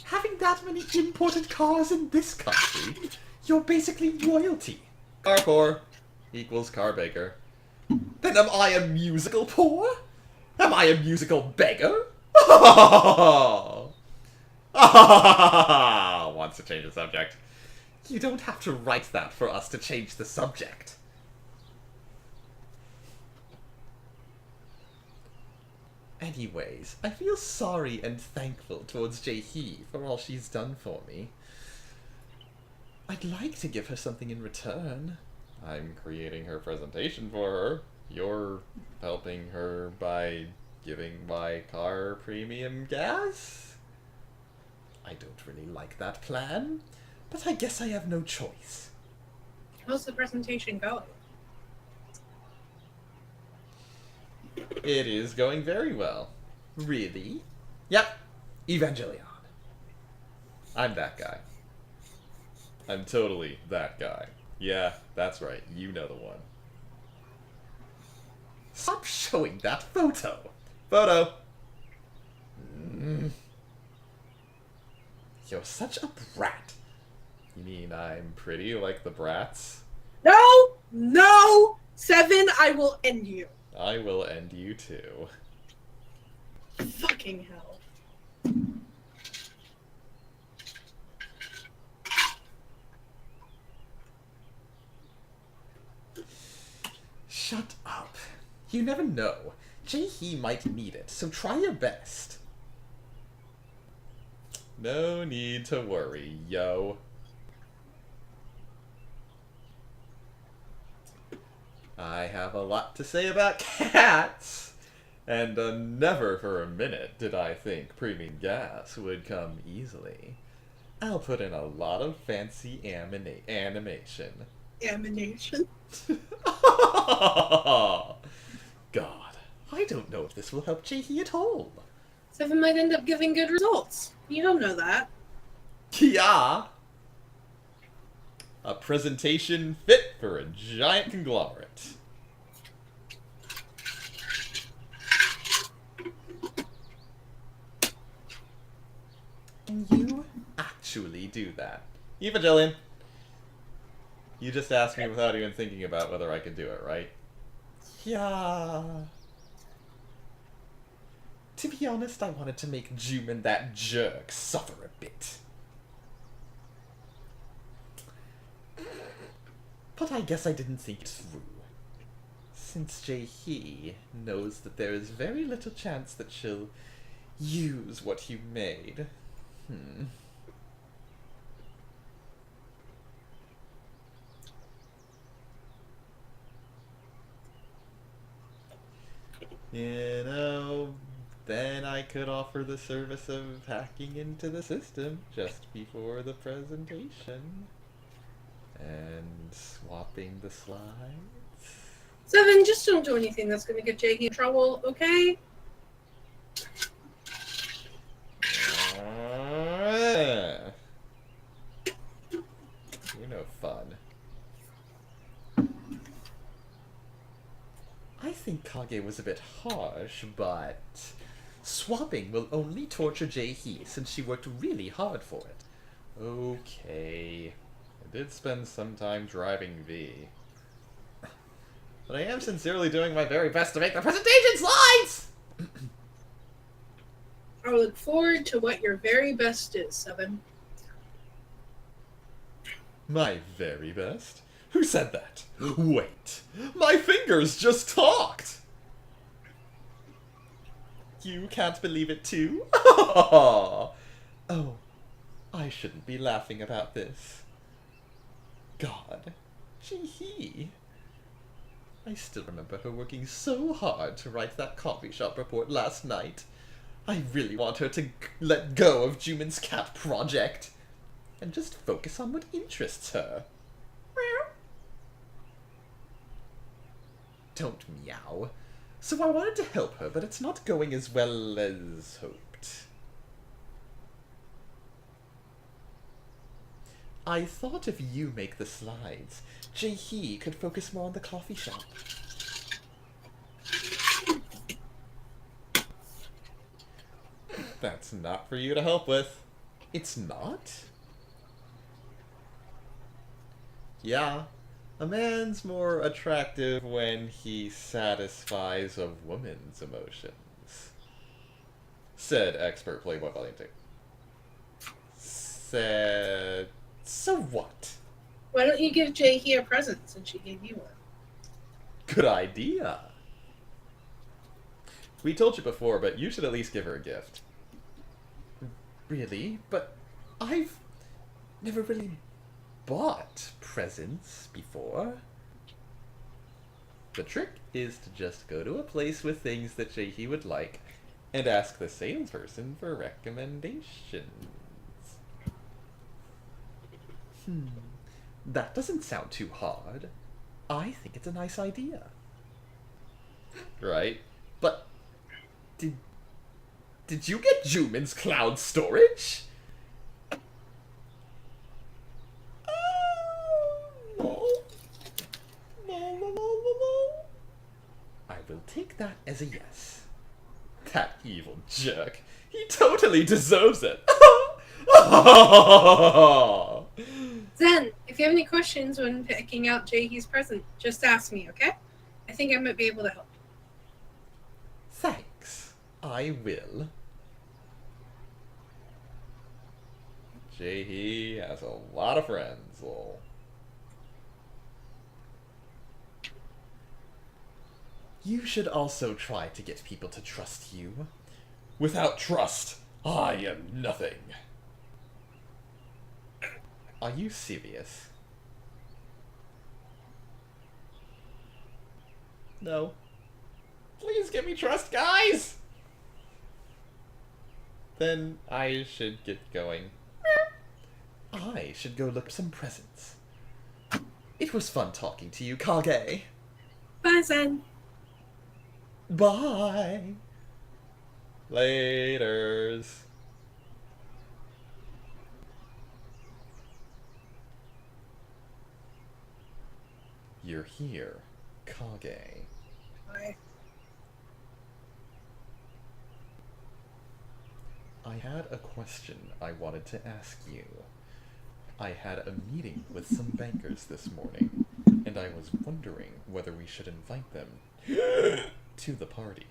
Having that many imported cars in this country, you're basically royalty. Car poor equals car baker. Then am I a musical poor? Am I a musical beggar? Wants to change the subject. You don't have to write that for us to change the subject. Anyways, I feel sorry and thankful towards Jae-hee for all she's done for me. I'd like to give her something in return. I'm creating her presentation for her. You're helping her by giving my car premium gas? I don't really like that plan, but I guess I have no choice. How's the presentation going? It is going very well. Really? Yep. Evangelion. I'm that guy. I'm totally that guy. Yeah, that's right. You know the one. Stop showing that photo. Photo. You're such a brat. You mean I'm pretty like the brats? No! No! Seven, I will end you. I will end you too. Fucking hell. Shut up. You never know. Jae-hee might need it, so try your best. No need to worry, yo. I have a lot to say about cats, and never for a minute did I think premium gas would come easily. I'll put in a lot of fancy animation. Amination? God, I don't know if this will help Jae-hee at all. Seven might end up giving good results. You don't know that. Yeah. A presentation fit for a giant conglomerate. And you actually do that. Evangelion. You just asked me without even thinking about whether I could do it, right? Yeah. To be honest, I wanted to make Juman, that jerk, suffer a bit. But I guess I didn't think it through. Since Jae-hee knows that there is very little chance that she'll use what you made. You know, then I could offer the service of hacking into the system just before the presentation. And swapping the slides. Seven, just don't do anything that's gonna get Jake in trouble, okay? You're no fun. I think Kage was a bit harsh, but swapping will only torture Jae-hee since she worked really hard for it. Okay. I did spend some time driving V. But I am sincerely doing my very best to make the presentation slides! I look forward to what your very best is, Seven. My very best? Who said that? Wait, my fingers just talked! You can't believe it too? Oh, I shouldn't be laughing about this. God, gee. I still remember her working so hard to write that coffee shop report last night. I really want her to let go of Juman's cat project and just focus on what interests her. Don't meow. So I wanted to help her, but it's not going as well as hoped. I thought if you make the slides, Jae-hee could focus more on the coffee shop. That's not for you to help with. It's not? Yeah, a man's more attractive when he satisfies a woman's emotions, said expert Playboy Volume 2. Said... So what? Why don't you give Jae-hee a present since she gave you one? Good idea. We told you before, but you should at least give her a gift. Really? But I've never really bought presents before. The trick is to just go to a place with things that Jae-hee would like and ask the salesperson for recommendations. That doesn't sound too hard. I think it's a nice idea. Right? But did you get Juman's cloud storage? No. I will take that as a yes. That evil jerk. He totally deserves it. Zen, if you have any questions when picking out Jae-hee's present, just ask me, okay? I think I might be able to help. Thanks. I will. Jae-hee has a lot of friends, lol. You should also try to get people to trust you. Without trust, I am nothing. Are you serious? No. Please give me trust, guys! Then I should get going. I should go look for some presents. It was fun talking to you, Kage. Bye, Zen. Bye. Laters. You're here, Kage. Bye. I had a question I wanted to ask you. I had a meeting with some bankers this morning, and I was wondering whether we should invite them to the party.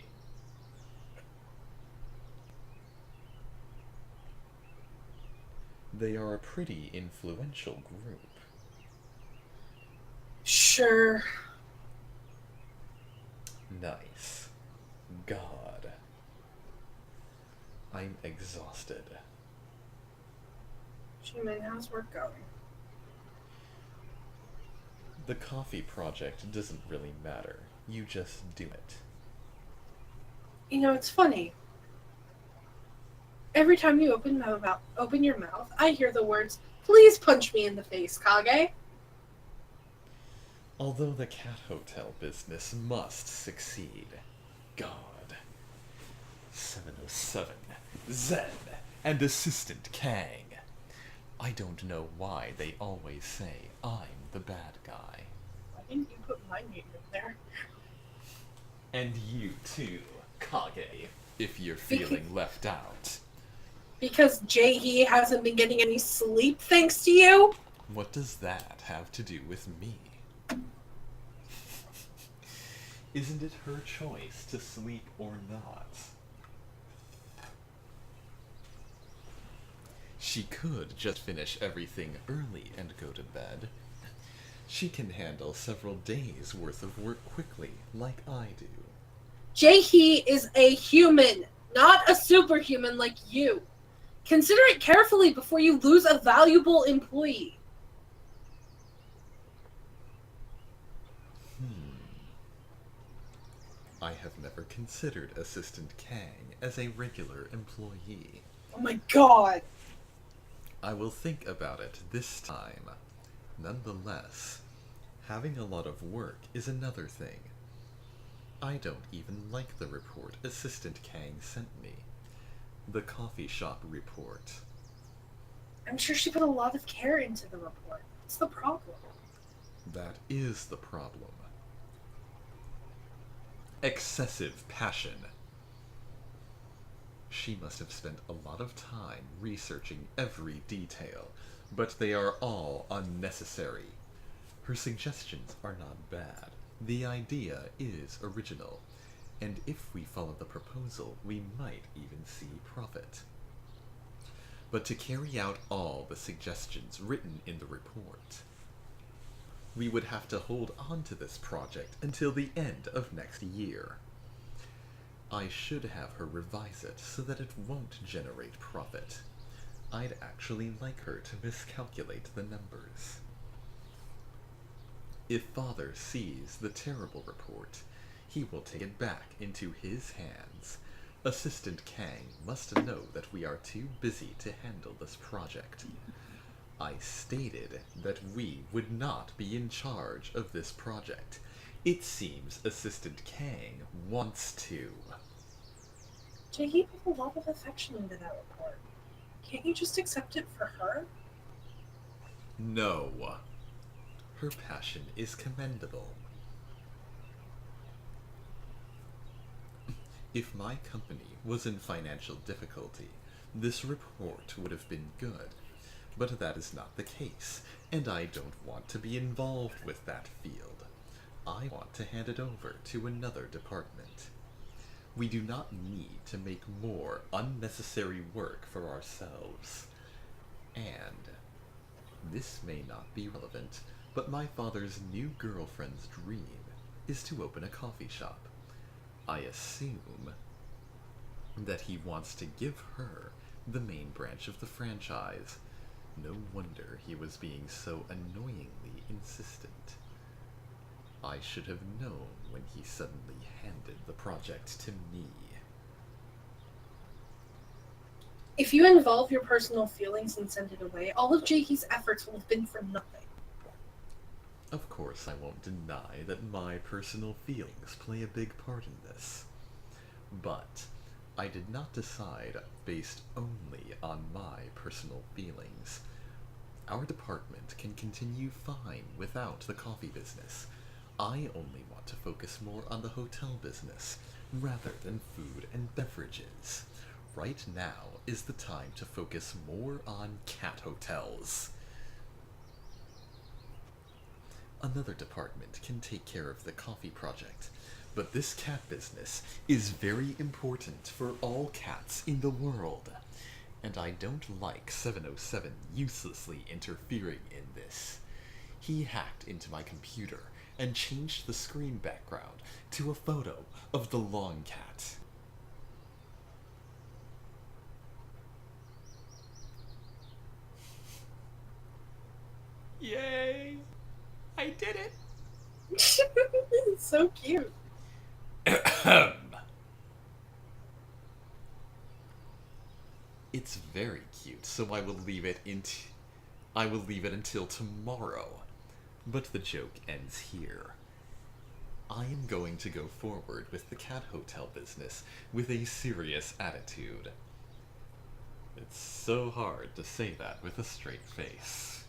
They are a pretty influential group. Sure. Nice. God. I'm exhausted. Juman, how's work going? The coffee project doesn't really matter. You just do it. You know, it's funny. Every time you open your mouth, I hear the words, "Please punch me in the face, Kage." Although the cat hotel business must succeed. God. 707. Zen. And Assistant Kang. I don't know why they always say I'm the bad guy. Why didn't you put my name in there? And you too, Kage, if you're feeling left out. Because Jae-hee hasn't been getting any sleep thanks to you? What does that have to do with me? Isn't it her choice to sleep or not? She could just finish everything early and go to bed. She can handle several days' worth of work quickly, like I do. Jae-hee is a human, not a superhuman like you. Consider it carefully before you lose a valuable employee. I have never considered Assistant Kang as a regular employee. Oh my god. I will think about it this time. Nonetheless, having a lot of work is another thing. I don't even like the report Assistant Kang sent me. The coffee shop report. I'm sure she put a lot of care into the report. What's the problem? That is the problem. Excessive passion. She must have spent a lot of time researching every detail, but they are all unnecessary. Her suggestions are not bad. The idea is original, and if we follow the proposal, we might even see profit. But to carry out all the suggestions written in the report, we would have to hold on to this project until the end of next year. I should have her revise it so that it won't generate profit. I'd actually like her to miscalculate the numbers. If Father sees the terrible report, he will take it back into his hands. Assistant Kang must know that we are too busy to handle this project. I stated that we would not be in charge of this project. It seems Assistant Kang wants to. Jae-hee put a lot of affection into that report. Can't you just accept it for her? No. Her passion is commendable. If my company was in financial difficulty, this report would have been good. But that is not the case, and I don't want to be involved with that field. I want to hand it over to another department. We do not need to make more unnecessary work for ourselves. And this may not be relevant, but my father's new girlfriend's dream is to open a coffee shop. I assume that he wants to give her the main branch of the franchise. No wonder he was being so annoyingly insistent. I should have known when he suddenly handed the project to me. If you involve your personal feelings and send it away, all of Jae-hee's efforts will have been for nothing. Of course, I won't deny that my personal feelings play a big part in this. But I did not decide based only on my personal feelings. Our department can continue fine without the coffee business. I only want to focus more on the hotel business, rather than food and beverages. Right now is the time to focus more on cat hotels. Another department can take care of the coffee project, but this cat business is very important for all cats in the world, and I don't like 707 uselessly interfering in this. He hacked into my computer and changed the screen background to a photo of the long cat. Yay! I did it! It's so cute. It's very cute, so I will leave it until tomorrow. But the joke ends here. I am going to go forward with the cat hotel business with a serious attitude. It's so hard to say that with a straight face.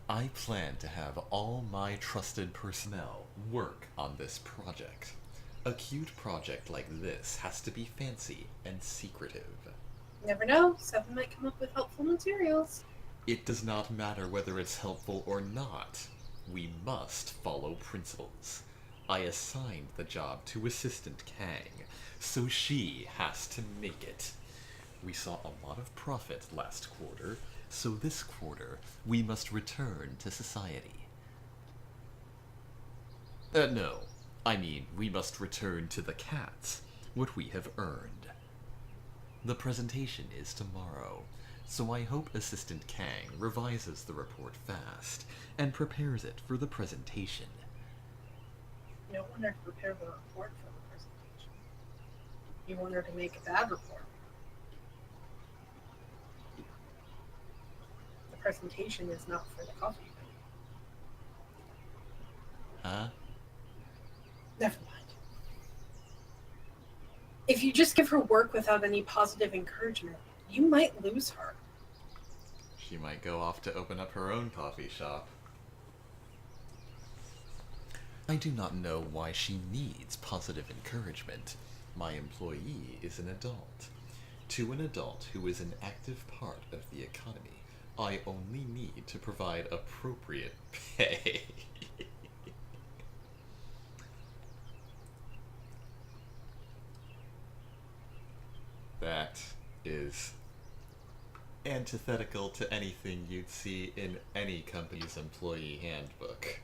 I plan to have all my trusted personnel work on this project. A cute project like this has to be fancy and secretive. Never know, Seven might come up with helpful materials. It does not matter whether it's helpful or not. We must follow principles. I assigned the job to Assistant Kang, so she has to make it. We saw a lot of profit last quarter, so this quarter we must return to society. No. I mean, we must return to the cats what we have earned. The presentation is tomorrow, so I hope Assistant Kang revises the report fast and prepares it for the presentation. You don't want her to prepare the report for the presentation. You want her to make a bad report. The presentation is not for the coffee. Huh? Never mind. If you just give her work without any positive encouragement, you might lose her. She might go off to open up her own coffee shop. I do not know why she needs positive encouragement. My employee is an adult. To an adult who is an active part of the economy, I only need to provide appropriate pay. That is antithetical to anything you'd see in any company's employee handbook.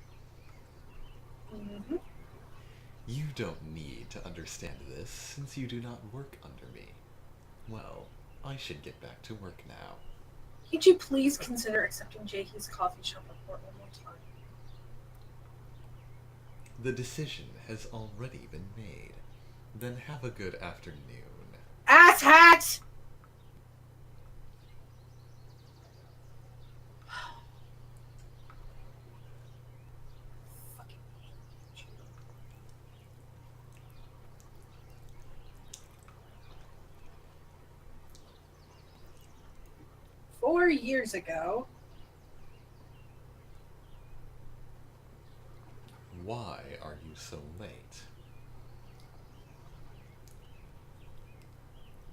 Mm-hmm. You don't need to understand this since you do not work under me. Well, I should get back to work now. Could you please consider accepting Jakey's coffee shop report one more time? The decision has already been made. Then have a good afternoon. Asshat! Fucking hate you. 4 years ago. Why are you so late?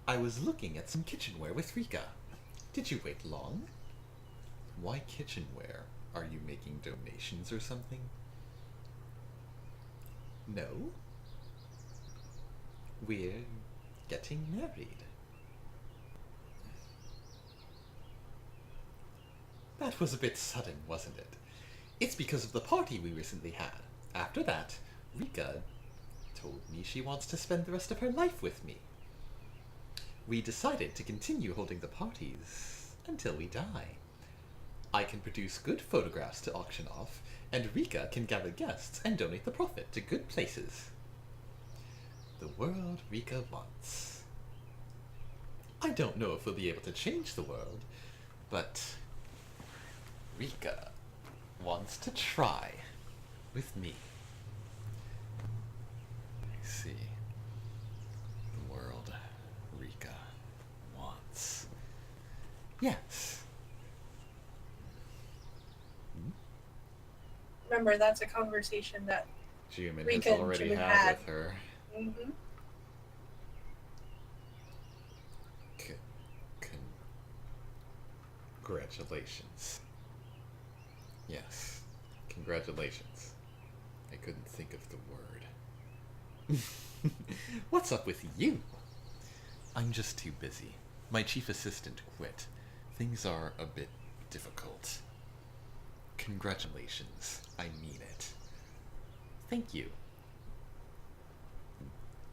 I was looking at some kitchenware with Rika. Did you wait long? Why kitchenware? Are you making donations or something? No? We're getting married. That was a bit sudden, wasn't it? It's because of the party we recently had. After that, Rika told me she wants to spend the rest of her life with me. We decided to continue holding the parties until we die. I can produce good photographs to auction off, and Rika can gather guests and donate the profit to good places. The world Rika wants. I don't know if we'll be able to change the world, but Rika wants to try with me. I see. The world Rika wants. Yes. Remember, that's a conversation that. Juman Rika has and already Juman had had. with her. Mm-hmm. Congratulations. Yes, congratulations. I couldn't think of the word. What's up with you? I'm just too busy. My chief assistant quit. Things are a bit difficult. Congratulations. I mean it. Thank you.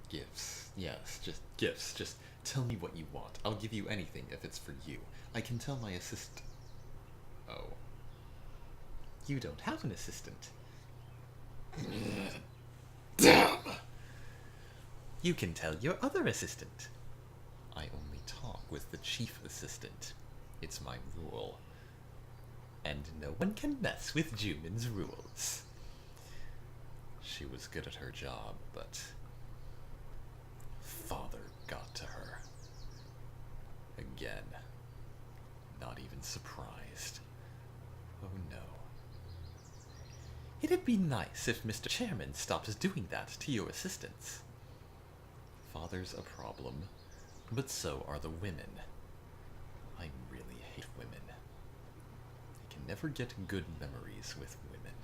Gifts. Yes, just gifts. Just tell me what you want. I'll give you anything if it's for you. I can tell my assistant. Oh. You don't have an assistant. Damn! You can tell your other assistant. I only talk with the chief assistant. It's my rule. And no one can mess with Juman's rules. She was good at her job, but Father got to her. Again. Not even surprised. Oh no. It'd be nice if Mr. Chairman stops doing that to your assistants. Father's a problem, but so are the women. I really hate women. I can never get good memories with women.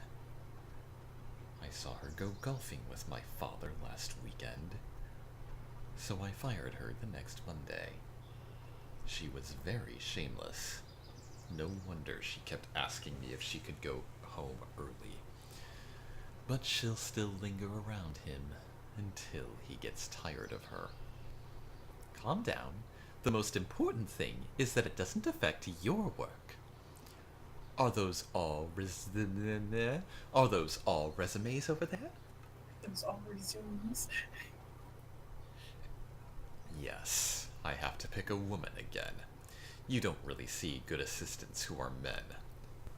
I saw her go golfing with my father last weekend, so I fired her the next Monday. She was very shameless. No wonder she kept asking me if she could go home early. But she'll still linger around him until he gets tired of her. Calm down. The most important thing is that it doesn't affect your work. Are those all resumes over there? Those all resumes. Yes, I have to pick a woman again. You don't really see good assistants who are men.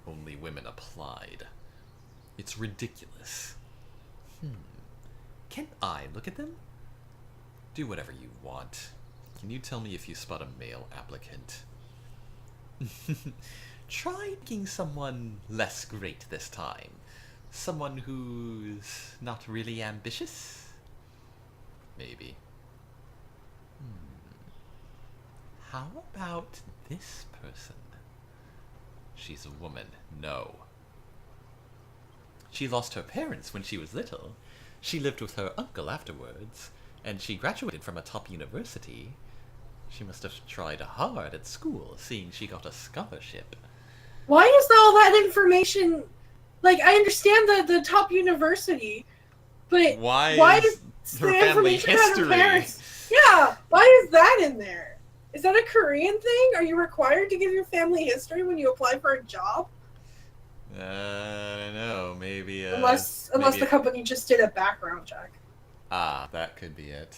Only women applied. It's ridiculous. Can I look at them? Do whatever you want. Can you tell me if you spot a male applicant? Try picking someone less great this time. Someone who's not really ambitious? Maybe. How about this person? She's a woman. No. She lost her parents when she was little. She lived with her uncle afterwards, and she graduated from a top university. She must have tried hard at school, seeing she got a scholarship. Why is all that information... Like, I understand the top university, but why is her the family information about her history? parents? Yeah, why is that in there? Is that a Korean thing? Are you required to give your family history when you apply for a job? I don't know, maybe... Unless the company just did a background check. Ah, that could be it.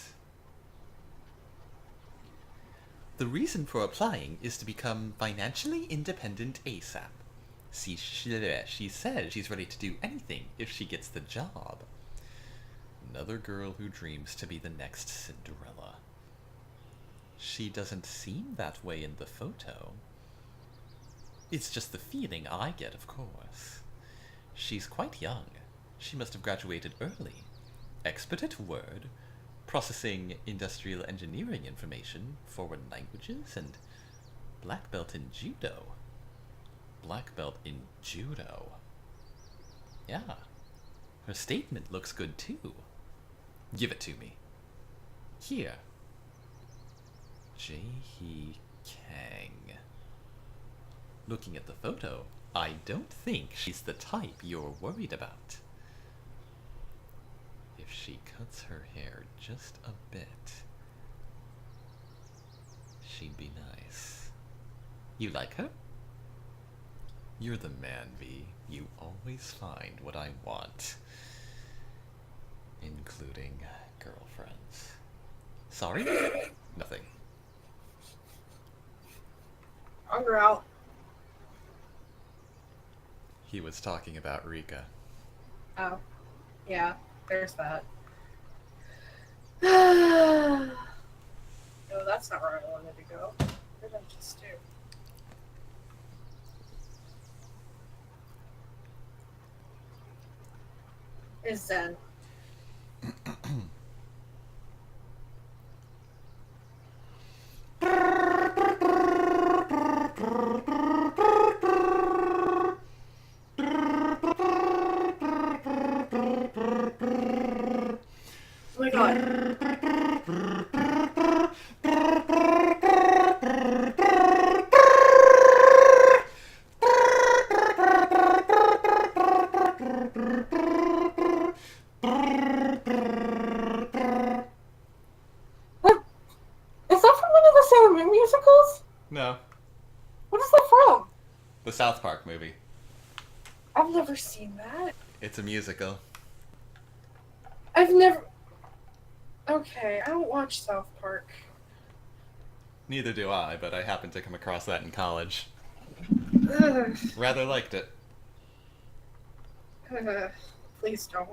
The reason for applying is to become financially independent ASAP. She says she's ready to do anything if she gets the job. Another girl who dreams to be the next Cinderella. She doesn't seem that way in the photo. It's just the feeling I get, of course. She's quite young. She must have graduated early. Expert at Word, processing industrial engineering information, foreign languages, and black belt in judo. Black belt in judo. Yeah. Her statement looks good too. Give it to me. Here. Jae-hee Kang. Looking at the photo, I don't think she's the type you're worried about. If she cuts her hair just a bit, she'd be nice. You like her? You're the man, V. You always find what I want. Including girlfriends. Sorry? Nothing. Hunger out. He was talking about Rika. Oh. Yeah, there's that. No, that's not where I wanted to go. Where did I just do? Is Zen. Oh my god. What? Is that from one of the Sailor Moon musicals? No. What is that from? The South Park movie. I've never seen that. It's a musical. I've never... Okay, I don't watch South Park. Neither do I, but I happened to come across that in college. Ugh. Rather liked it. Please don't.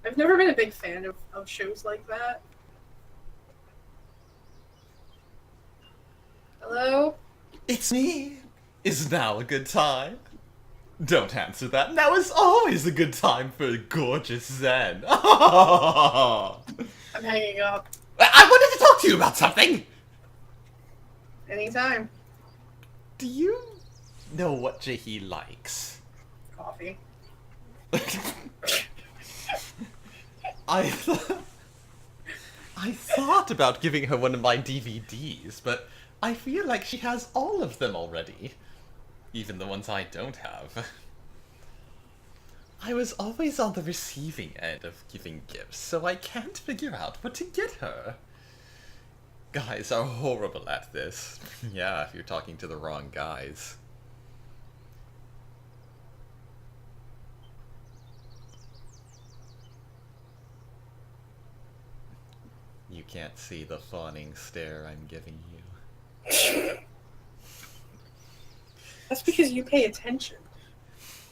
I've never been a big fan of shows like that. Hello? It's me. Is now a good time? Don't answer that. Now is always a good time for gorgeous Zen. I'm hanging up. I wanted to talk to you about something. Anytime. Do you know what Jae-hee likes? Coffee. I thought about giving her one of my DVDs, but I feel like she has all of them already. Even the ones I don't have. I was always on the receiving end of giving gifts, so I can't figure out what to get her. Guys are horrible at this. Yeah, if you're talking to the wrong guys. You can't see the fawning stare I'm giving you. That's because you pay attention.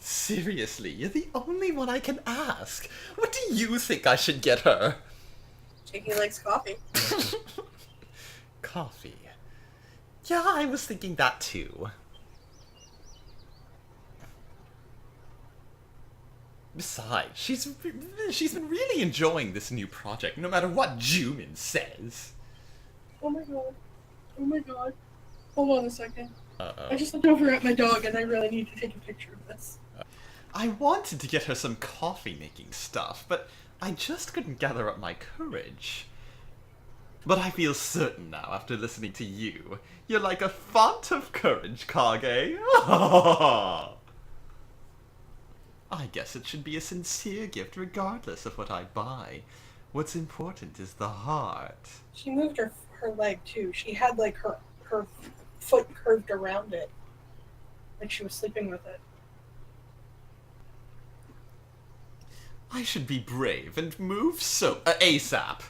Seriously, you're the only one I can ask. What do you think I should get her? Jakey likes coffee. Coffee. Yeah, I was thinking that too. Besides, she's been really enjoying this new project, no matter what Jumin says. Oh my god. Oh my god. Hold on a second. Uh-oh. I just looked over at my dog and I really need to take a picture of this. I wanted to get her some coffee-making stuff, but I just couldn't gather up my courage. But I feel certain now, after listening to you, you're like a font of courage, Kage. I guess it should be a sincere gift regardless of what I buy. What's important is the heart. She moved her leg too. She had like her foot curved around it. Like she was sleeping with it. I should be brave and move ASAP.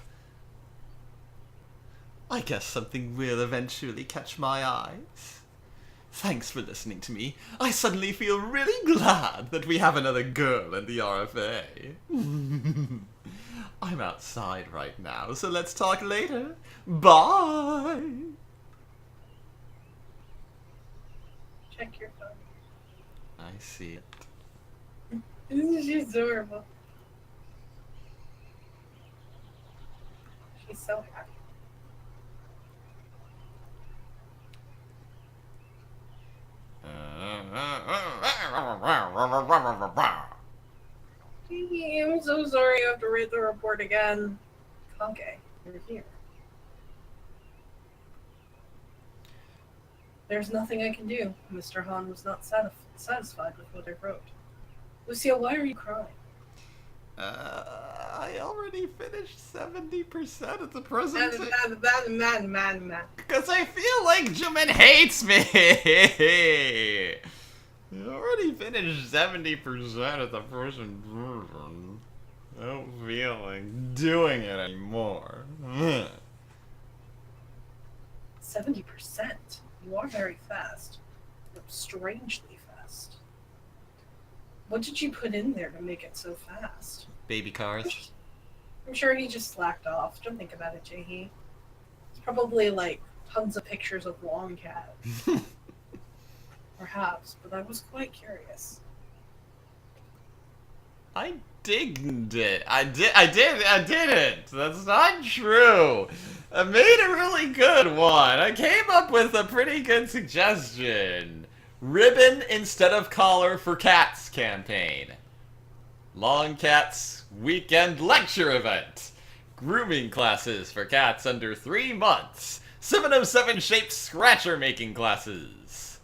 I guess something will eventually catch my eyes. Thanks for listening to me. I suddenly feel really glad that we have another girl in the RFA. I'm outside right now, so let's talk later. Bye! Check your phone. I see it. She's adorable. She's so happy. I'm so sorry you have to read the report again. Okay, you're here. There's nothing I can do. Mr. Han was not satisfied with what I wrote. Lucille, why are you crying? I already finished 70% of the presentation. Man. Because I feel like Jumin hates me! I already finished 70% of the presentation. I don't feel like doing it anymore. 70%? You are very fast. You're strangely fast. What did you put in there to make it so fast? Baby cars. I'm sure he just slacked off. Don't think about it, Jaehee. It's probably like tons of pictures of Long Cat. Perhaps, but I was quite curious. I didn't it. I didn't. That's not true. I made a really good one. I came up with a pretty good suggestion. Ribbon instead of collar for cats campaign. Long Cat's weekend lecture event. Grooming classes for cats under 3 months. 707 shaped scratcher making classes.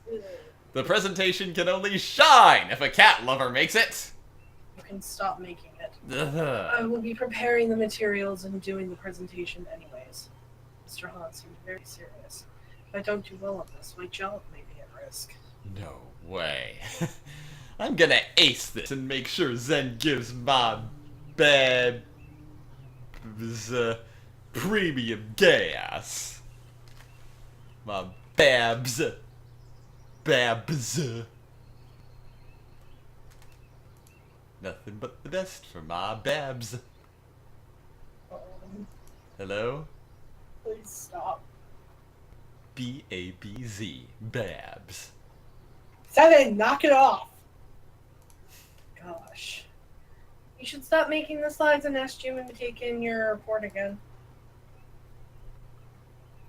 The presentation can only shine if a cat lover makes it. You can stop making it. I will be preparing the materials and doing the presentation anyways. Mr. Han seemed very serious. If I don't do well on this, my job may be at risk. No way. I'm gonna ace this and make sure Zen gives my babs premium gas. My babs. Nothing but the best for my babs. Hello? Please stop. B-A-B-Z. Babs. 7, knock it off! Gosh. You should stop making the slides and ask Jimin to take in your report again.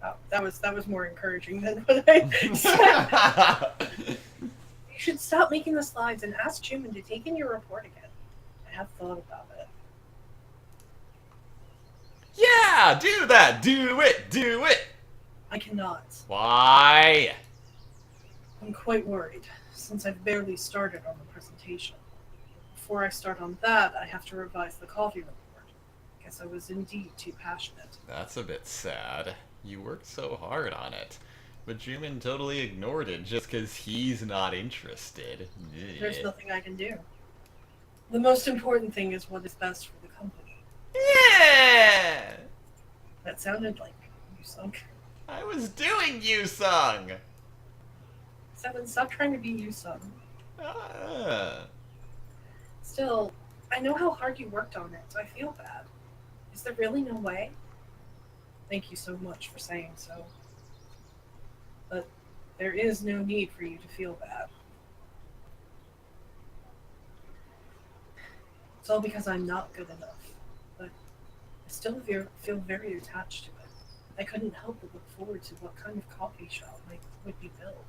Oh, that was more encouraging than what I said. You should stop making the slides and ask Jimin to take in your report again. I have thought about it. Yeah, Yeah, do that! Do it! Do it! I cannot. Why? I'm quite worried, since I've barely started on the presentation. Before I start on that, I have to revise the coffee report. Guess I was indeed too passionate. That's a bit sad. You worked so hard on it. But Juman totally ignored it just because he's not interested. There's nothing I can do. The most important thing is what is best for the company. Yeah! That sounded like you sunk. I was doing you song! Seven, stop trying to be you, son. Ah. Still, I know how hard you worked on it, so I feel bad. Is there really no way? Thank you so much for saying so. But there is no need for you to feel bad. It's all because I'm not good enough, but I still feel very attached to it. I couldn't help but look forward to what kind of coffee shop would be built.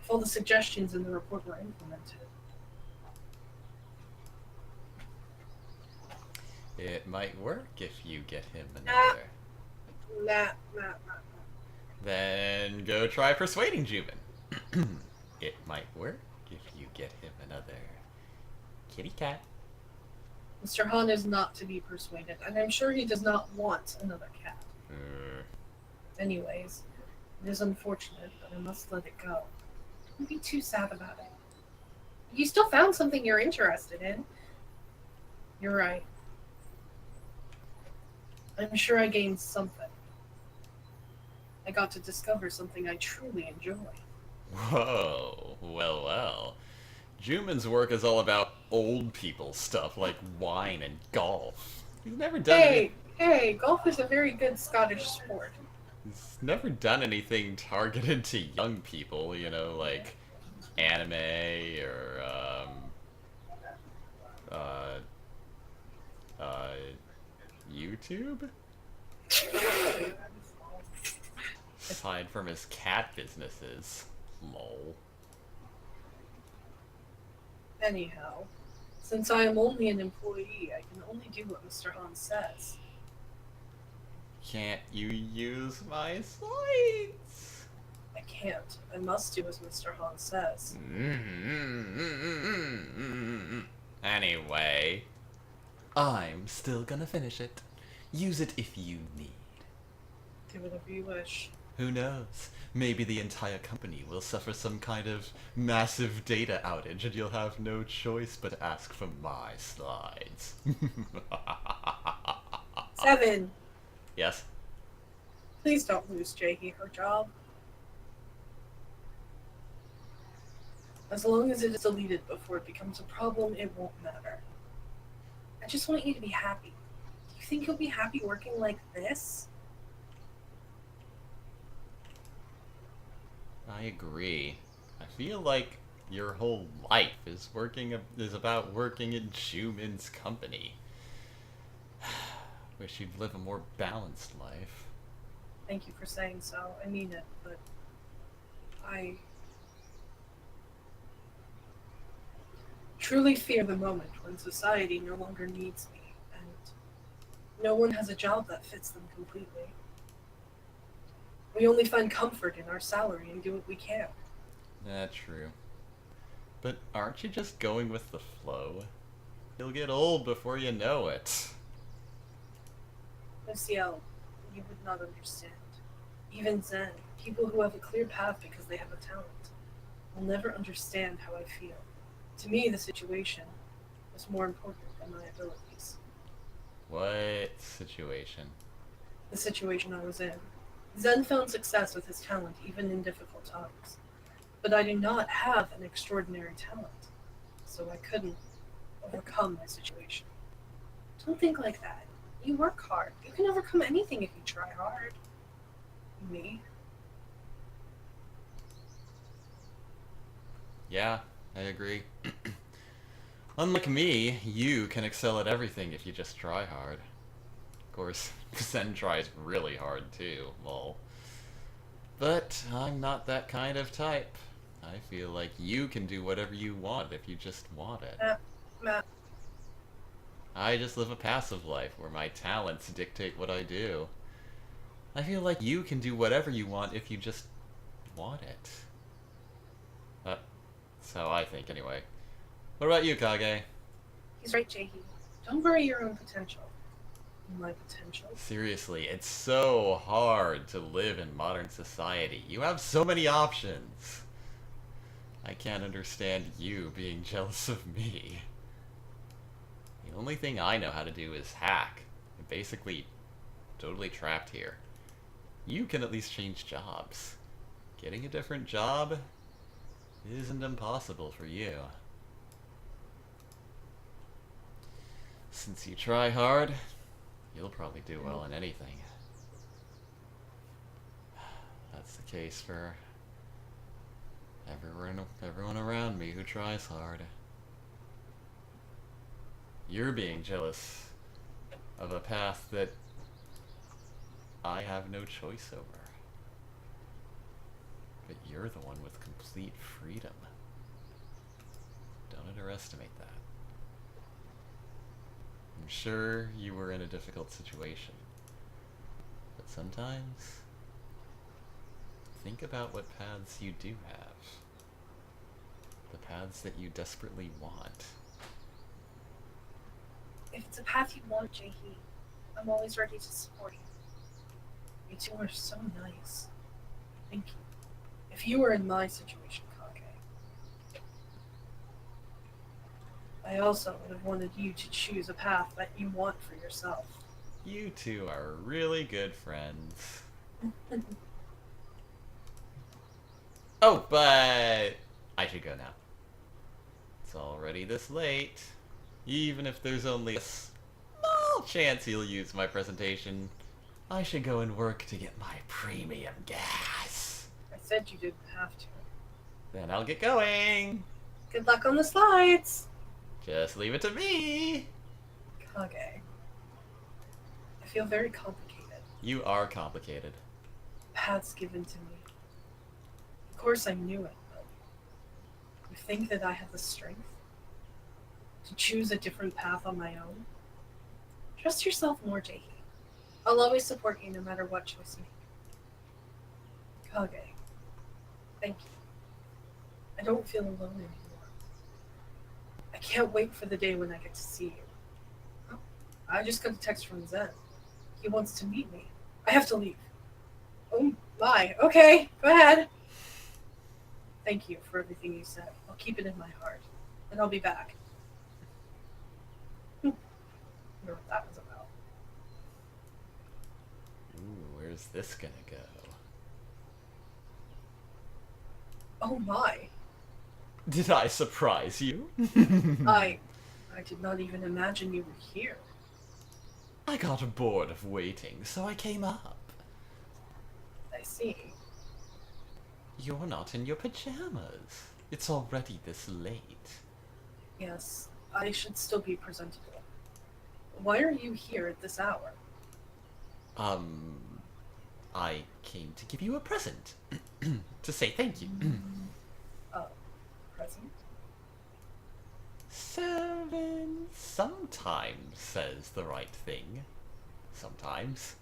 If all the suggestions in the report were implemented. It might work if you get him another. Nah. Then go try persuading Juman. It might work if you get him another kitty cat. Mr. Han is not to be persuaded, and I'm sure he does not want another cat. Anyways, it is unfortunate, but I must let it go. Don't be too sad about it. You still found something you're interested in. You're right. I'm sure I gained something. I got to discover something I truly enjoy. Whoa, well. Juman's work is all about old people stuff like wine and golf. He's never done Hey, golf is a very good Scottish sport. He's never done anything targeted to young people, you know, like anime or YouTube? Aside from his cat businesses. Lol. Anyhow, since I am only an employee, I can only do what Mr. Han says. Can't you use my slides? I can't. I must do as Mr. Han says. Anyway, I'm still gonna finish it. Use it if you need. Do whatever you wish. Who knows? Maybe the entire company will suffer some kind of massive data outage and you'll have no choice but ask for my slides. 7. Yes? Please don't lose Jaehee her job. As long as it is deleted before it becomes a problem, it won't matter. I just want you to be happy. Do you think you'll be happy working like this? I agree. I feel like your whole life is about working in Juman's company. Wish you'd live a more balanced life. Thank you for saying so. I mean it, but I truly fear the moment when society no longer needs me and no one has a job that fits them completely. We only find comfort in our salary and do what we can. That's true. But aren't you just going with the flow? You'll get old before you know it. Luciel, you would not understand. Even Zen, people who have a clear path because they have a talent, will never understand how I feel. To me, the situation was more important than my abilities. What situation? The situation I was in. Zen found success with his talent even in difficult times. But I do not have an extraordinary talent, so I couldn't overcome my situation. Don't think like that. You work hard. You can overcome anything if you try hard. Me? Yeah, I agree. Unlike me, you can excel at everything if you just try hard. Of course, Zen tries really hard too, lol. But I'm not that kind of type. I feel like you can do whatever you want if you just want it. Matt. I just live a passive life where my talents dictate what I do. I feel like you can do whatever you want if you just want it. That's how I think, anyway. What about you, Kage? He's right, Jahi. Don't worry your own potential. My potential. Seriously, it's so hard to live in modern society. You have so many options. I can't understand you being jealous of me. The only thing I know how to do is hack. I'm basically totally trapped here. You can at least change jobs. Getting a different job isn't impossible for you. Since you try hard, you'll probably do well in anything. That's the case for everyone around me who tries hard. You're being jealous of a path that I have no choice over. But you're the one with complete freedom. Don't underestimate that. I'm sure you were in a difficult situation. But sometimes, think about what paths you do have. The paths that you desperately want. If it's a path you want, Jahi, I'm always ready to support you. You two are so nice. Thank you. If you were in my situation, Kage, I also would have wanted you to choose a path that you want for yourself. You two are really good friends. Oh, but I should go now. It's already this late. Even if there's only a small chance you'll use my presentation, I should go and work to get my premium gas. I said you didn't have to. Then I'll get going. Good luck on the slides! Just leave it to me. Kage, I feel very complicated. You are complicated. Paths given to me. Of course I knew it, but you think that I have the strength to choose a different path on my own? Trust yourself more, Jahi. I'll always support you no matter what choice you make. Kage, thank you. I don't feel alone anymore. I can't wait for the day when I get to see you. Oh, I just got a text from Zen. He wants to meet me. I have to leave. Oh my, okay, go ahead. Thank you for everything you said. I'll keep it in my heart. And I'll be back. I wonder what that was about. Ooh, where's this gonna go? Oh my. Did I surprise you? I did not even imagine you were here. I got bored of waiting, so I came up. I see. You're not in your pajamas. It's already this late. Yes, I should still be presentable. Why are you here at this hour? I came to give you a present. To say thank you. Present? 7 sometimes says the right thing. Sometimes.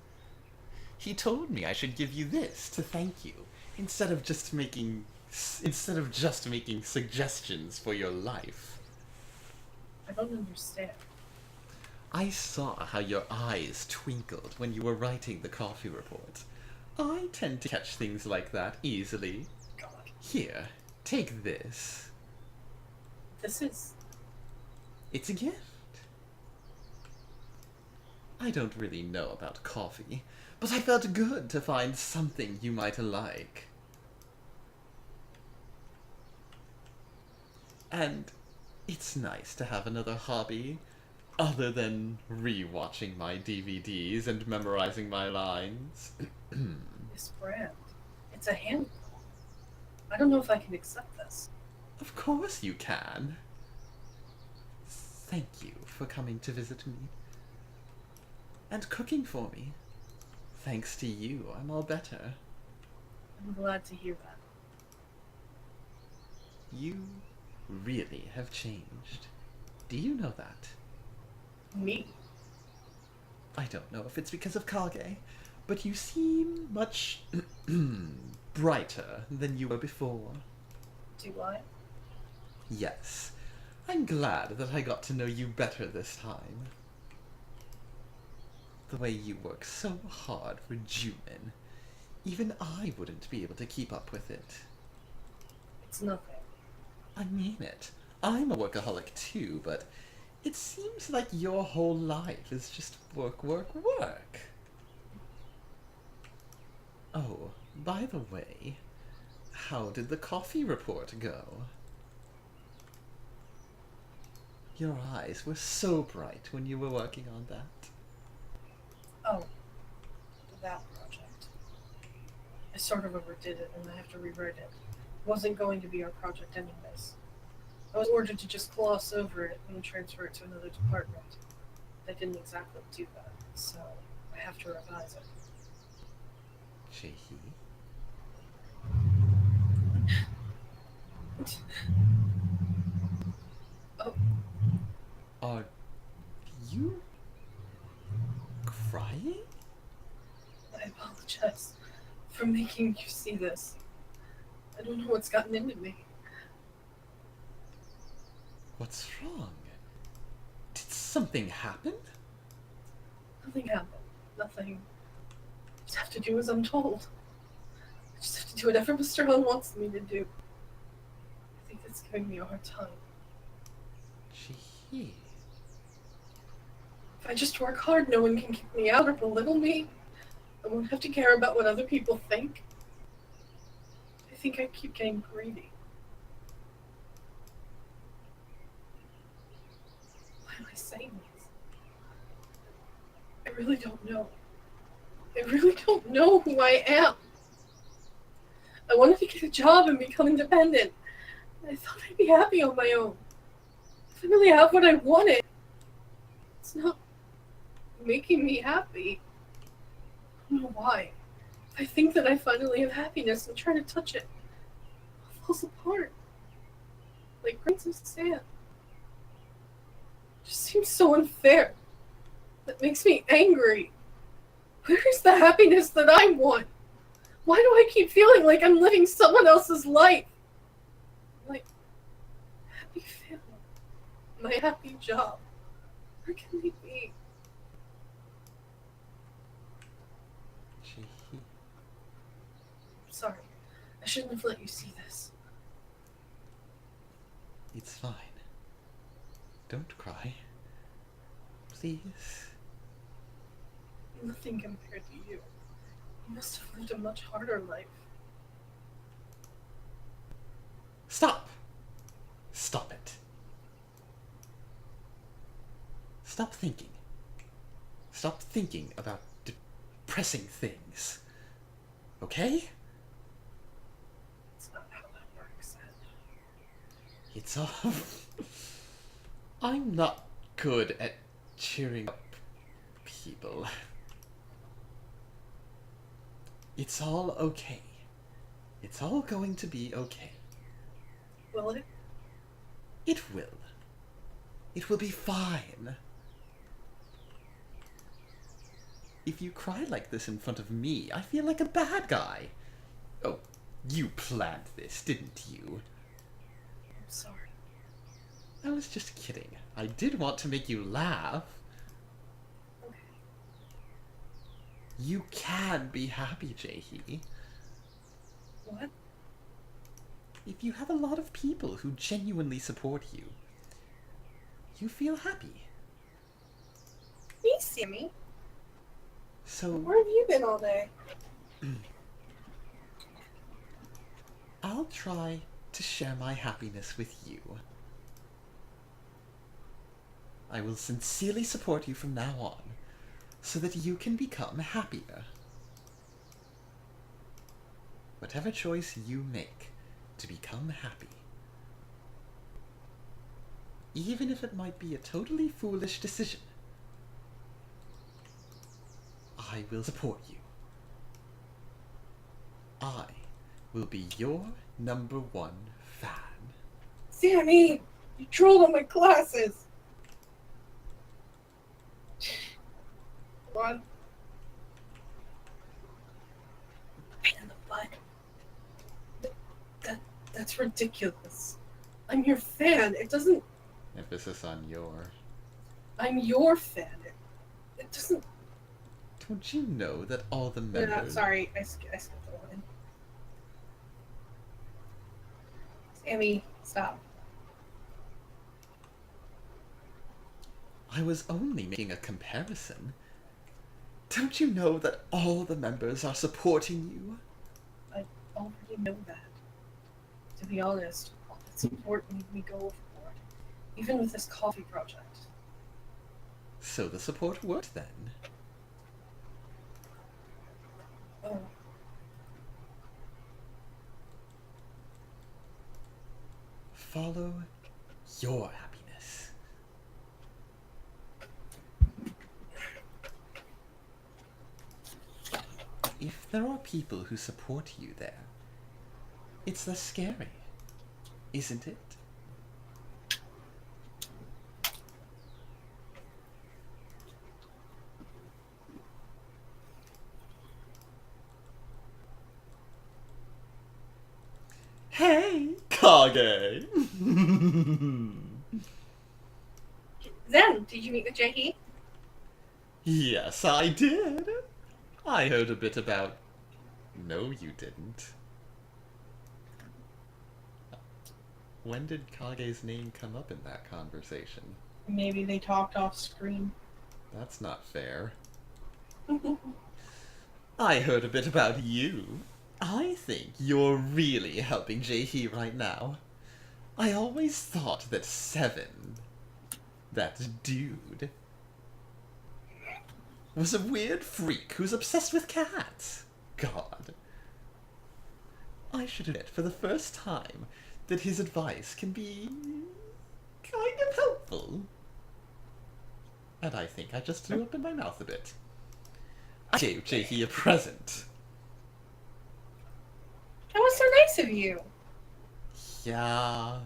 He told me I should give you this to thank you, instead of just making suggestions for your life. I don't understand. I saw how your eyes twinkled when you were writing the coffee report. I tend to catch things like that easily. God. Here, take this. This is... It's a gift. I don't really know about coffee, but I felt good to find something you might like. And it's nice to have another hobby, other than re-watching my DVDs and memorizing my lines. this brand. It's a handle. I don't know if I can accept this. Of course you can. Thank you for coming to visit me. And cooking for me. Thanks to you, I'm all better. I'm glad to hear that. You really have changed. Do you know that? Me? I don't know if it's because of Kage, but you seem much brighter than you were before. Do I? Yes. I'm glad that I got to know you better this time. The way you work so hard for Jumin. Even I wouldn't be able to keep up with it. It's nothing. I mean it. I'm a workaholic too, but it seems like your whole life is just work, work, work. Oh, by the way, how did the coffee report go? Your eyes were so bright when you were working on that. Oh, that project. I sort of overdid it and I have to rewrite it. It wasn't going to be our project anyways. I was ordered to just gloss over it and transfer it to another department. I didn't exactly do that, so I have to revise it. Jaehee? Oh, Are you crying? I apologize for making you see this. I don't know what's gotten into me. What's wrong? Did something happen? Nothing happened. Nothing. I just have to do as I'm told. I just have to do whatever Mr. Hung wants me to do. I think that's giving me a hard time. Jaehee. If I just work hard, no one can kick me out or belittle me. I won't have to care about what other people think. I think I keep getting greedy. Why am I saying this? I really don't know. I really don't know who I am. I wanted to get a job and become independent. I thought I'd be happy on my own. I finally have what I wanted. It's not making me happy. I don't know why. If I think that I finally have happiness and try to touch it, it falls apart. Like grains of sand. It just seems so unfair. That makes me angry. Where is the happiness that I want? Why do I keep feeling like I'm living someone else's life? My happy family, my happy job. Where can they be? Jaehee. Sorry, I shouldn't have let you see this. It's fine. Don't cry. Please. Nothing compared to you. You must have lived a much harder life. Stop! Stop it. Stop thinking. Stop thinking about depressing things. Okay? It's not how that works, Ed. It's all... I'm not good at cheering up people. It's all okay. It's all going to be okay. Will it? It will. It will be fine. If you cry like this in front of me, I feel like a bad guy. Oh, you planned this, didn't you? I'm sorry. I was just kidding. I did want to make you laugh. Okay. You can be happy, Jaehee. What? If you have a lot of people who genuinely support you, you feel happy. Me, Sammy. So, Where have you been all day? I'll try to share my happiness with you. I will sincerely support you from now on, so that you can become happier. Whatever choice you make to become happy, even if it might be a totally foolish decision, I will support you. I will be your #1 fan. Sammy! You trolled on my classes! It's ridiculous. I'm your fan. It doesn't. Emphasis on your. I'm your fan. It doesn't. Don't you know that all the members... Yeah, sorry, I skipped the line. Sammy, stop. I was only making a comparison. Don't you know that all the members are supporting you? I already know that. To be honest, all that support made me go overboard. Even with this coffee project. So the support worked then. Oh. Follow your happiness. If there are people who support you there, it's less scary, isn't it? Hey, Kage! Zen, did you meet with Jae-hee? Yes, I did. I heard a bit about... No, you didn't. When did Kage's name come up in that conversation? Maybe they talked off screen. That's not fair. I heard a bit about you. I think you're really helping Jae-hee right now. I always thought that Seven, that dude, was a weird freak who's obsessed with cats. God. I should admit for the first time that his advice can be kind of helpful. And I think I just threw up in my mouth a bit. I gave Jae-hee a present. That was so nice of you. Yeah.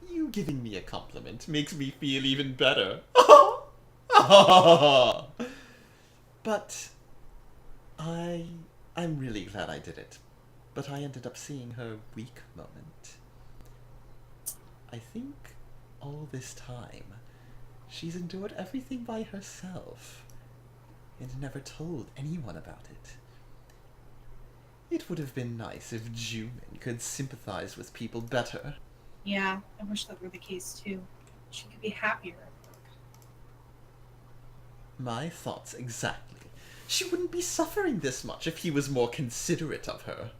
You giving me a compliment makes me feel even better. But I'm really glad I did it. But I ended up seeing her weak moment. I think all this time she's endured everything by herself and never told anyone about it. It would have been nice if Jumin could sympathize with people better. Yeah, I wish that were the case too. She could be happier at work. My thoughts exactly. She wouldn't be suffering this much if he was more considerate of her.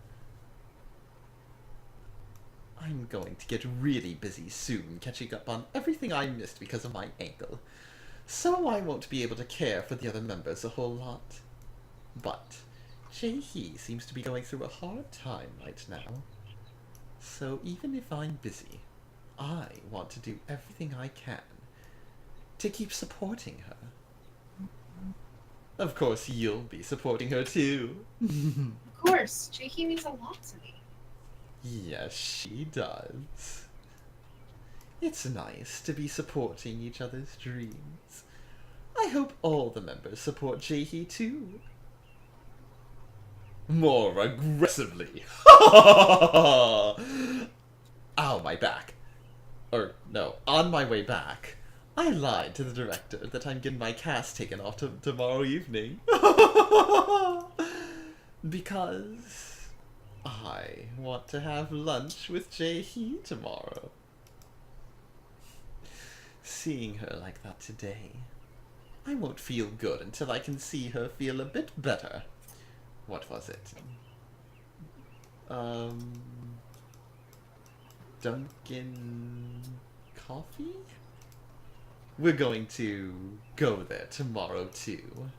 I'm going to get really busy soon catching up on everything I missed because of my ankle, so I won't be able to care for the other members a whole lot. But Jae-hee seems to be going through a hard time right now. So even if I'm busy, I want to do everything I can to keep supporting her. Of course, you'll be supporting her too. Of course, Jae-hee means a lot to me. Yes, she does. It's nice to be supporting each other's dreams. I hope all the members support Jae-hee too. More aggressively. Ow, my back. Or, no, on my way back, I lied to the director that I'm getting my cast taken off tomorrow evening. Because I want to have lunch with Jae-hee tomorrow. Seeing her like that today, I won't feel good until I can see her feel a bit better. What was it? Dunkin' Coffee? We're going to go there tomorrow too.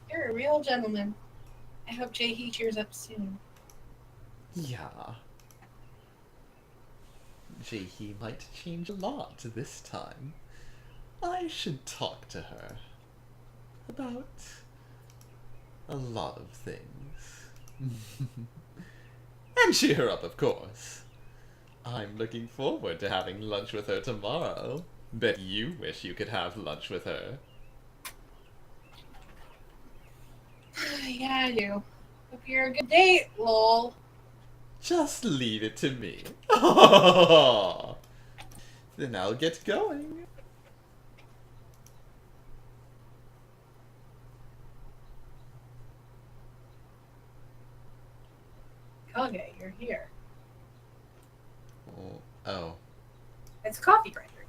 You're a real gentleman. I hope Jae-hee cheers up soon. Yeah. Jae-hee might change a lot this time. I should talk to her about a lot of things. And cheer her up, of course. I'm looking forward to having lunch with her tomorrow. Bet you wish you could have lunch with her. Yeah, I do. Hope you're a good date, lol. Just leave it to me. Then I'll get going. Kage, you're here. Oh. It's a coffee grinder.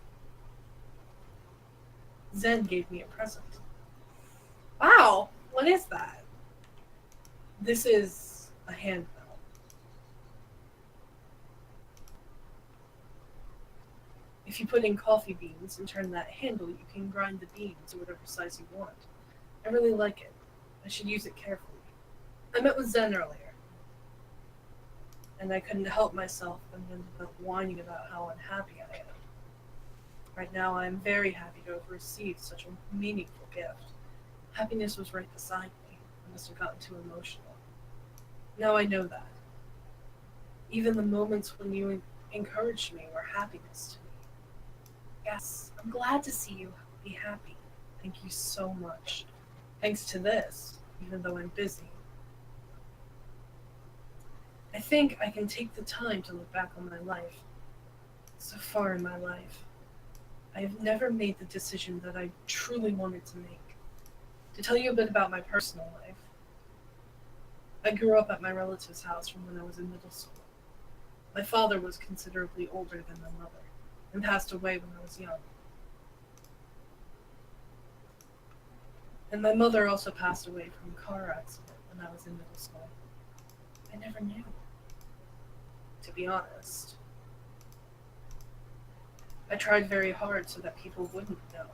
Zen gave me a present. Wow, what is that? This is a handbell. If you put in coffee beans and turn that handle, you can grind the beans to whatever size you want. I really like it. I should use it carefully. I met with Zen earlier, and I couldn't help myself and ended up whining about how unhappy I am. Right now, I am very happy to have received such a meaningful gift. Happiness was right beside me. I must have gotten too emotional. Now I know that. Even the moments when you encouraged me were happiness to me. Yes, I'm glad to see you be happy. Thank you so much. Thanks to this, even though I'm busy. I think I can take the time to look back on my life. So far in my life, I have never made the decision that I truly wanted to make. To tell you a bit about my personal life, I grew up at my relative's house from when I was in middle school. My father was considerably older than my mother and passed away when I was young. And my mother also passed away from a car accident when I was in middle school. I never knew, to be honest. I tried very hard so that people wouldn't know.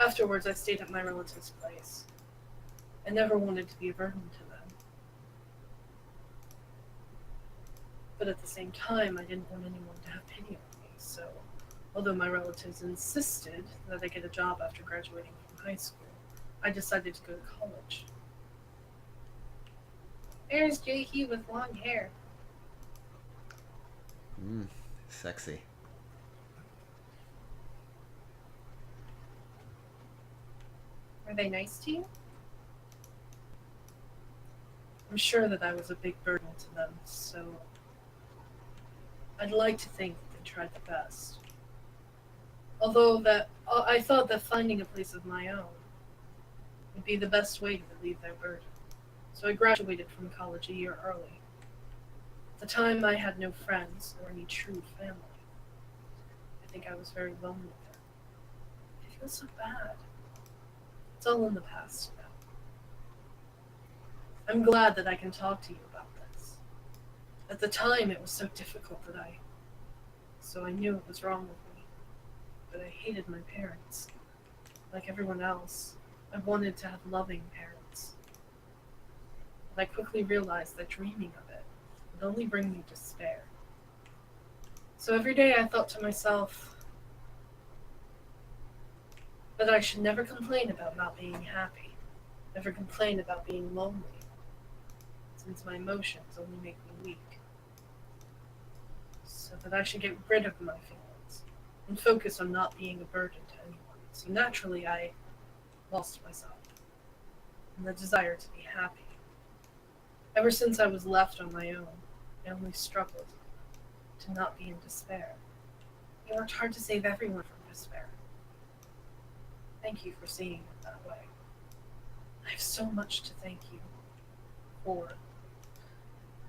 Afterwards, I stayed at my relative's place. I never wanted to be a burden to them. But at the same time, I didn't want anyone to have pity on me, so although my relatives insisted that I get a job after graduating from high school, I decided to go to college. There's J.K. with long hair. Sexy. Were they nice to you? I'm sure that I was a big burden to them, so I'd like to think that they tried the best. Although that I thought that finding a place of my own would be the best way to relieve their burden. So I graduated from college a year early. At the time, I had no friends or any true family. I think I was very lonely there. I feel so bad. It's all in the past now. I'm glad that I can talk to you about this. At the time, it was so difficult so I knew it was wrong with me. But I hated my parents. Like everyone else, I wanted to have loving parents. But I quickly realized that dreaming of it would only bring me despair. So every day I thought to myself that I should never complain about not being happy, never complain about being lonely, since my emotions only make me weak. So that I should get rid of my feelings and focus on not being a burden to anyone. So naturally I lost myself and the desire to be happy. Ever since I was left on my own, I only struggled to not be in despair. I worked hard to save everyone from despair. Thank you for seeing it that way. I have so much to thank you for.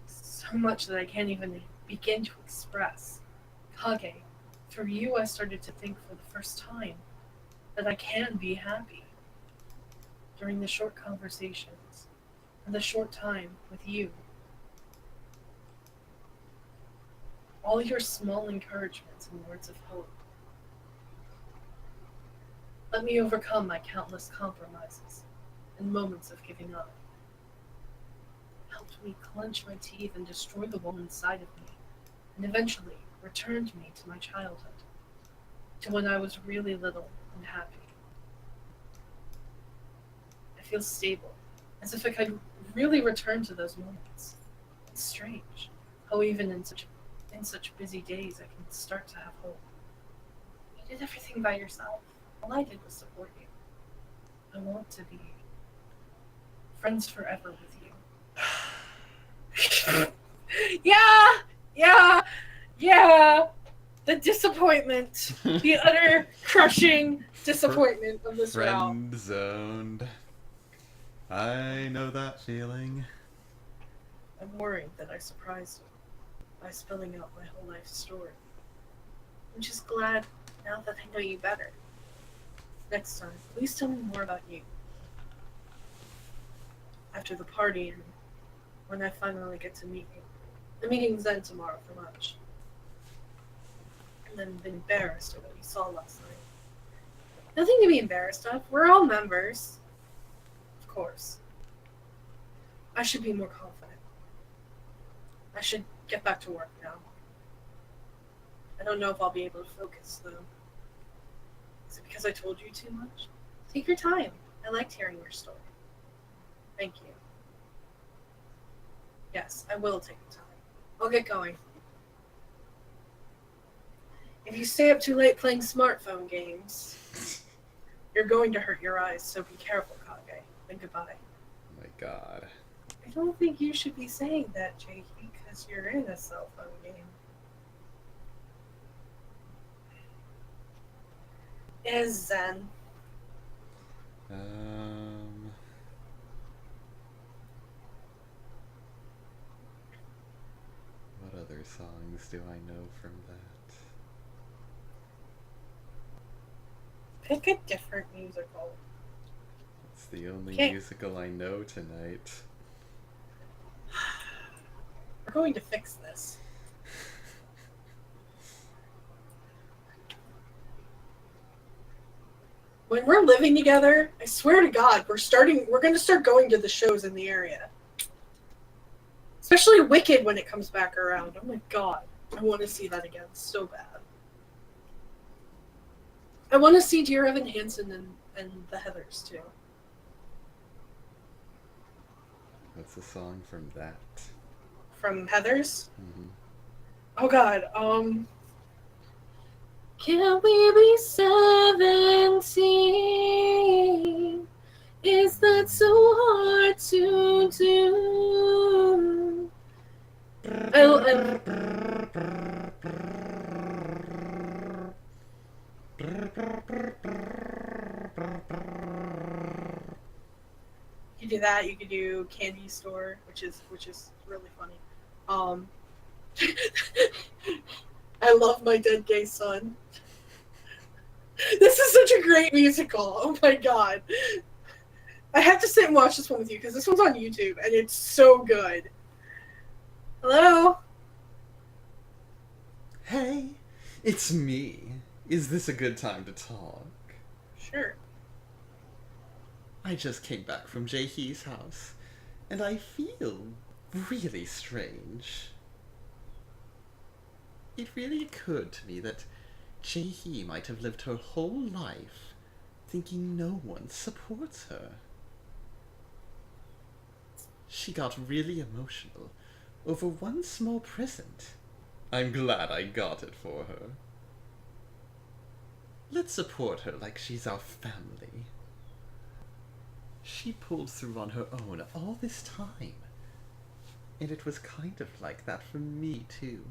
So much that I can't even begin to express. Kage, through you I started to think for the first time that I can be happy. During the short conversations and the short time with you. All your small encouragements and words of hope. Let me overcome my countless compromises and moments of giving up. Helped me clench my teeth and destroy the woman inside of me, and eventually returned me to my childhood, to when I was really little and happy. I feel stable, as if I could really return to those moments. It's strange how even in such busy days I can start to have hope. You did everything by yourself. All I did was support you. I want to be friends forever with you. Yeah, yeah, yeah. The disappointment, the utter crushing disappointment of this route. Friend zoned. I know that feeling. I'm worried that I surprised you by spilling out my whole life story. I'm just glad now that I know you better. Next time, please tell me more about you. After the party and when I finally get to meet you. The meeting's then tomorrow for lunch. And then been embarrassed of what you saw last night. Nothing to be embarrassed of. We're all members. Of course. I should be more confident. I should get back to work now. I don't know if I'll be able to focus, though. Is it because I told you too much? Take your time. I liked hearing your story. Thank you. Yes, I will take the time. I'll get going. If you stay up too late playing smartphone games, you're going to hurt your eyes, so be careful, Kage. And goodbye. Oh my god. I don't think you should be saying that, Jakey, because you're in a cell phone game. Is Zen. What other songs do I know from that? Pick a different musical. It's the only Can't- musical I know tonight. We're going to fix this. When we're living together, I swear to God, we're going to start going to the shows in the area. Especially Wicked when it comes back around. Oh my God. I want to see that again so bad. I want to see Dear Evan Hansen and the Heathers too. What's the song from that? From Heathers? Mm-hmm. Oh God, can we be 17? Is that so hard to do? You do that. You could do Candy Store, which is really funny. I love My Dead Gay Son. This is such a great musical. Oh my God. I have to sit and watch this one with you because this one's on YouTube and it's so good. Hello? Hey, it's me. Is this a good time to talk? Sure. I just came back from Jaehee's house, and I feel really strange. It really occurred to me that Jaehee might have lived her whole life thinking no one supports her. She got really emotional over one small present. I'm glad I got it for her. Let's support her like she's our family. She pulled through on her own all this time. And it was kind of like that for me, too.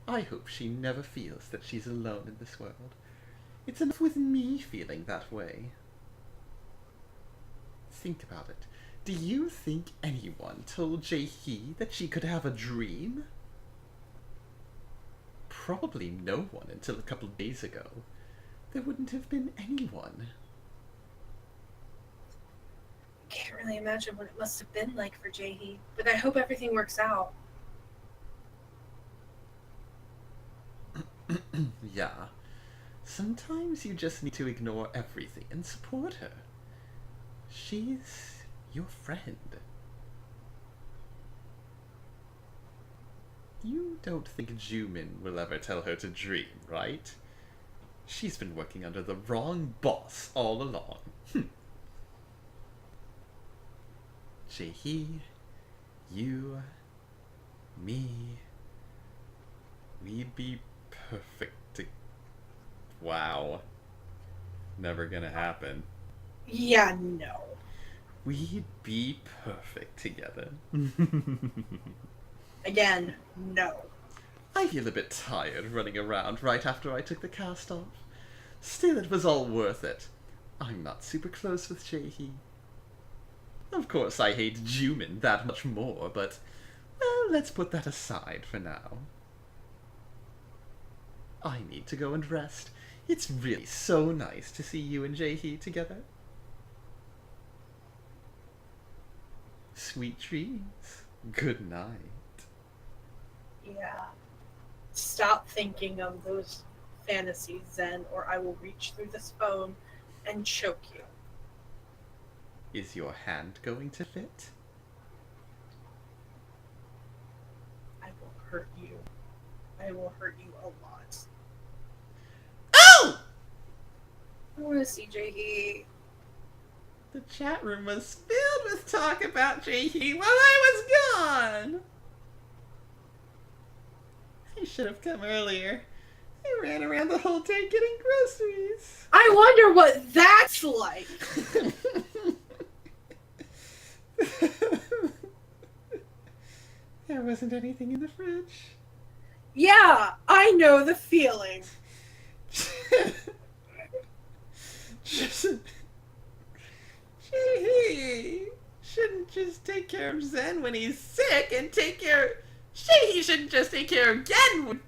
I hope she never feels that she's alone in this world. It's enough with me feeling that way. Think about it. Do you think anyone told Jaehee that she could have a dream? Probably no one until a couple days ago. There wouldn't have been anyone. I can't really imagine what it must have been like for Jaehee, but I hope everything works out. Yeah. Sometimes you just need to ignore everything and support her. She's your friend. You don't think Jumin will ever tell her to dream, right? She's been working under the wrong boss all along. Jaehee, you, me, we'd be perfect. Wow. Never gonna happen. Yeah, no. We'd be perfect together. Again, no. I feel a bit tired running around right after I took the cast off. Still, it was all worth it. I'm not super close with Jaehee. Of course, I hate Jumin that much more, but, well, let's put that aside for now. I need to go and rest. It's really so nice to see you and Jaehee together. Sweet dreams. Good night. Yeah. Stop thinking of those fantasies, Zen, or I will reach through this phone and choke you. Is your hand going to fit? I will hurt you. I will hurt you a lot. Oh! I want to see Jaehee. The chat room was filled with talk about Jaehee while I was gone. I should have come earlier. I ran around the whole day getting groceries. I wonder what that's like. There wasn't anything in the fridge. Yeah, I know the feeling. Jaehee shouldn't just take care of Zen when he's sick and take care. Jaehee shouldn't just take care of Gen.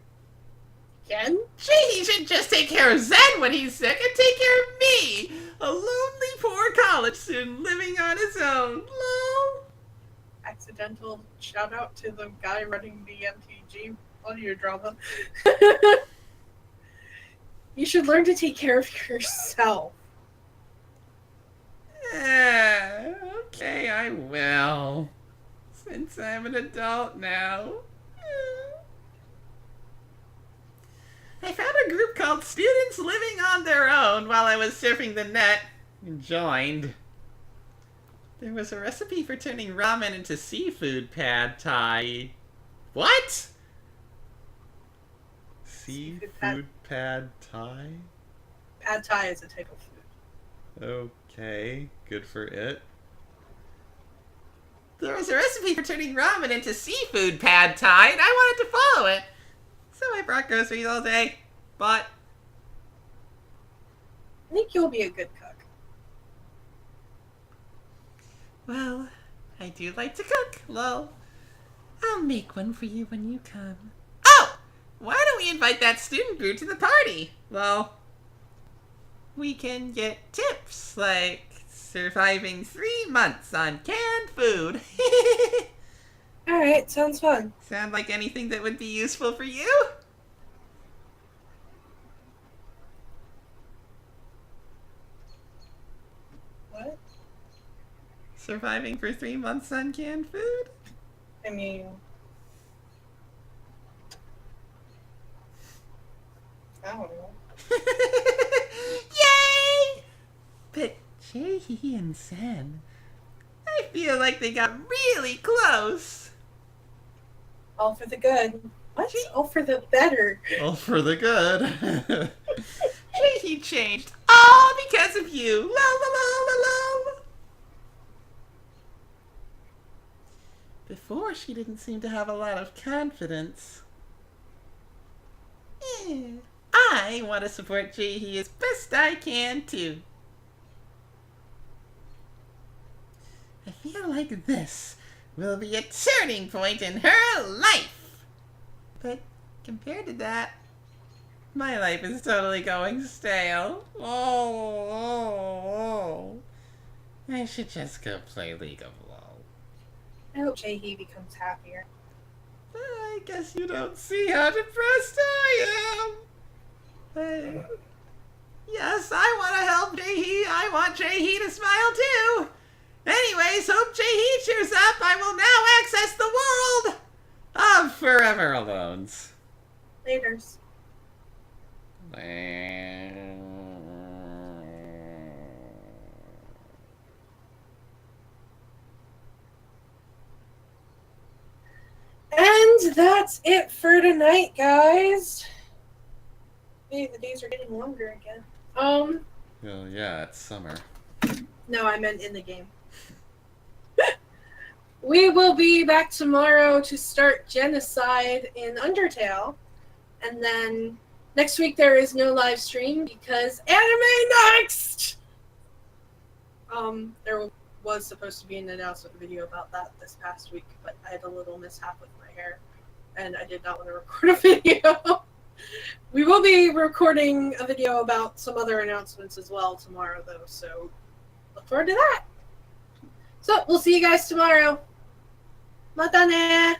Again? Jaehee should just take care of Zen when he's sick and take care of me, a lonely poor college student living on his own. Lol. Accidental shout out to the guy running the MTG audio drama. You should learn to take care of yourself. Okay, I will. Since I'm an adult now. I found a group called Students Living on Their Own while I was surfing the net and joined. There was a recipe for turning ramen into seafood pad thai. What? Seafood pad thai? Pad thai is a type of food. Okay, good for it. There was a recipe for turning ramen into seafood pad thai, and I wanted to follow it. So I brought groceries all day. But I think you'll be a good cook. well, I do like to cook, lol. I'll make one for you when you come. Oh! Why don't we invite that student group to the party? Well, we can get tips like surviving 3 months on canned food. Alright, sounds fun. Sound like anything that would be useful for you? What? Surviving for 3 months on canned food? I mean, I don't know. Yay! But Jaehee and Zen, I feel like they got really close. All for the good. What? All for the better. All for the good. Jaehee changed all because of you. La la la la la. Before, she didn't seem to have a lot of confidence. I want to support Jaehee as best I can, too. I feel like this will be a turning point in her life. But compared to that, my life is totally going stale. Oh. I should just go play League of LOL. I hope Jaehee becomes happier. I guess you don't see how depressed I am. But yes, I want to help Jaehee. I want Jaehee to smile too. Anyways, hope Jaehee cheers up. I will now access the world of Forever Alones. Laters. And that's it for tonight, guys. Hey, the days are getting longer again. Well, yeah, it's summer. No, I meant in the game. we will be back tomorrow to start Genocide in Undertale. And then next week there is no live stream because Anime Next! There was supposed to be an announcement video about that this past week, but I had a little mishap with my hair, and I did not want to record a video. We will be recording a video about some other announcements as well tomorrow, though, so look forward to that. So, we'll see you guys tomorrow. Mata ne!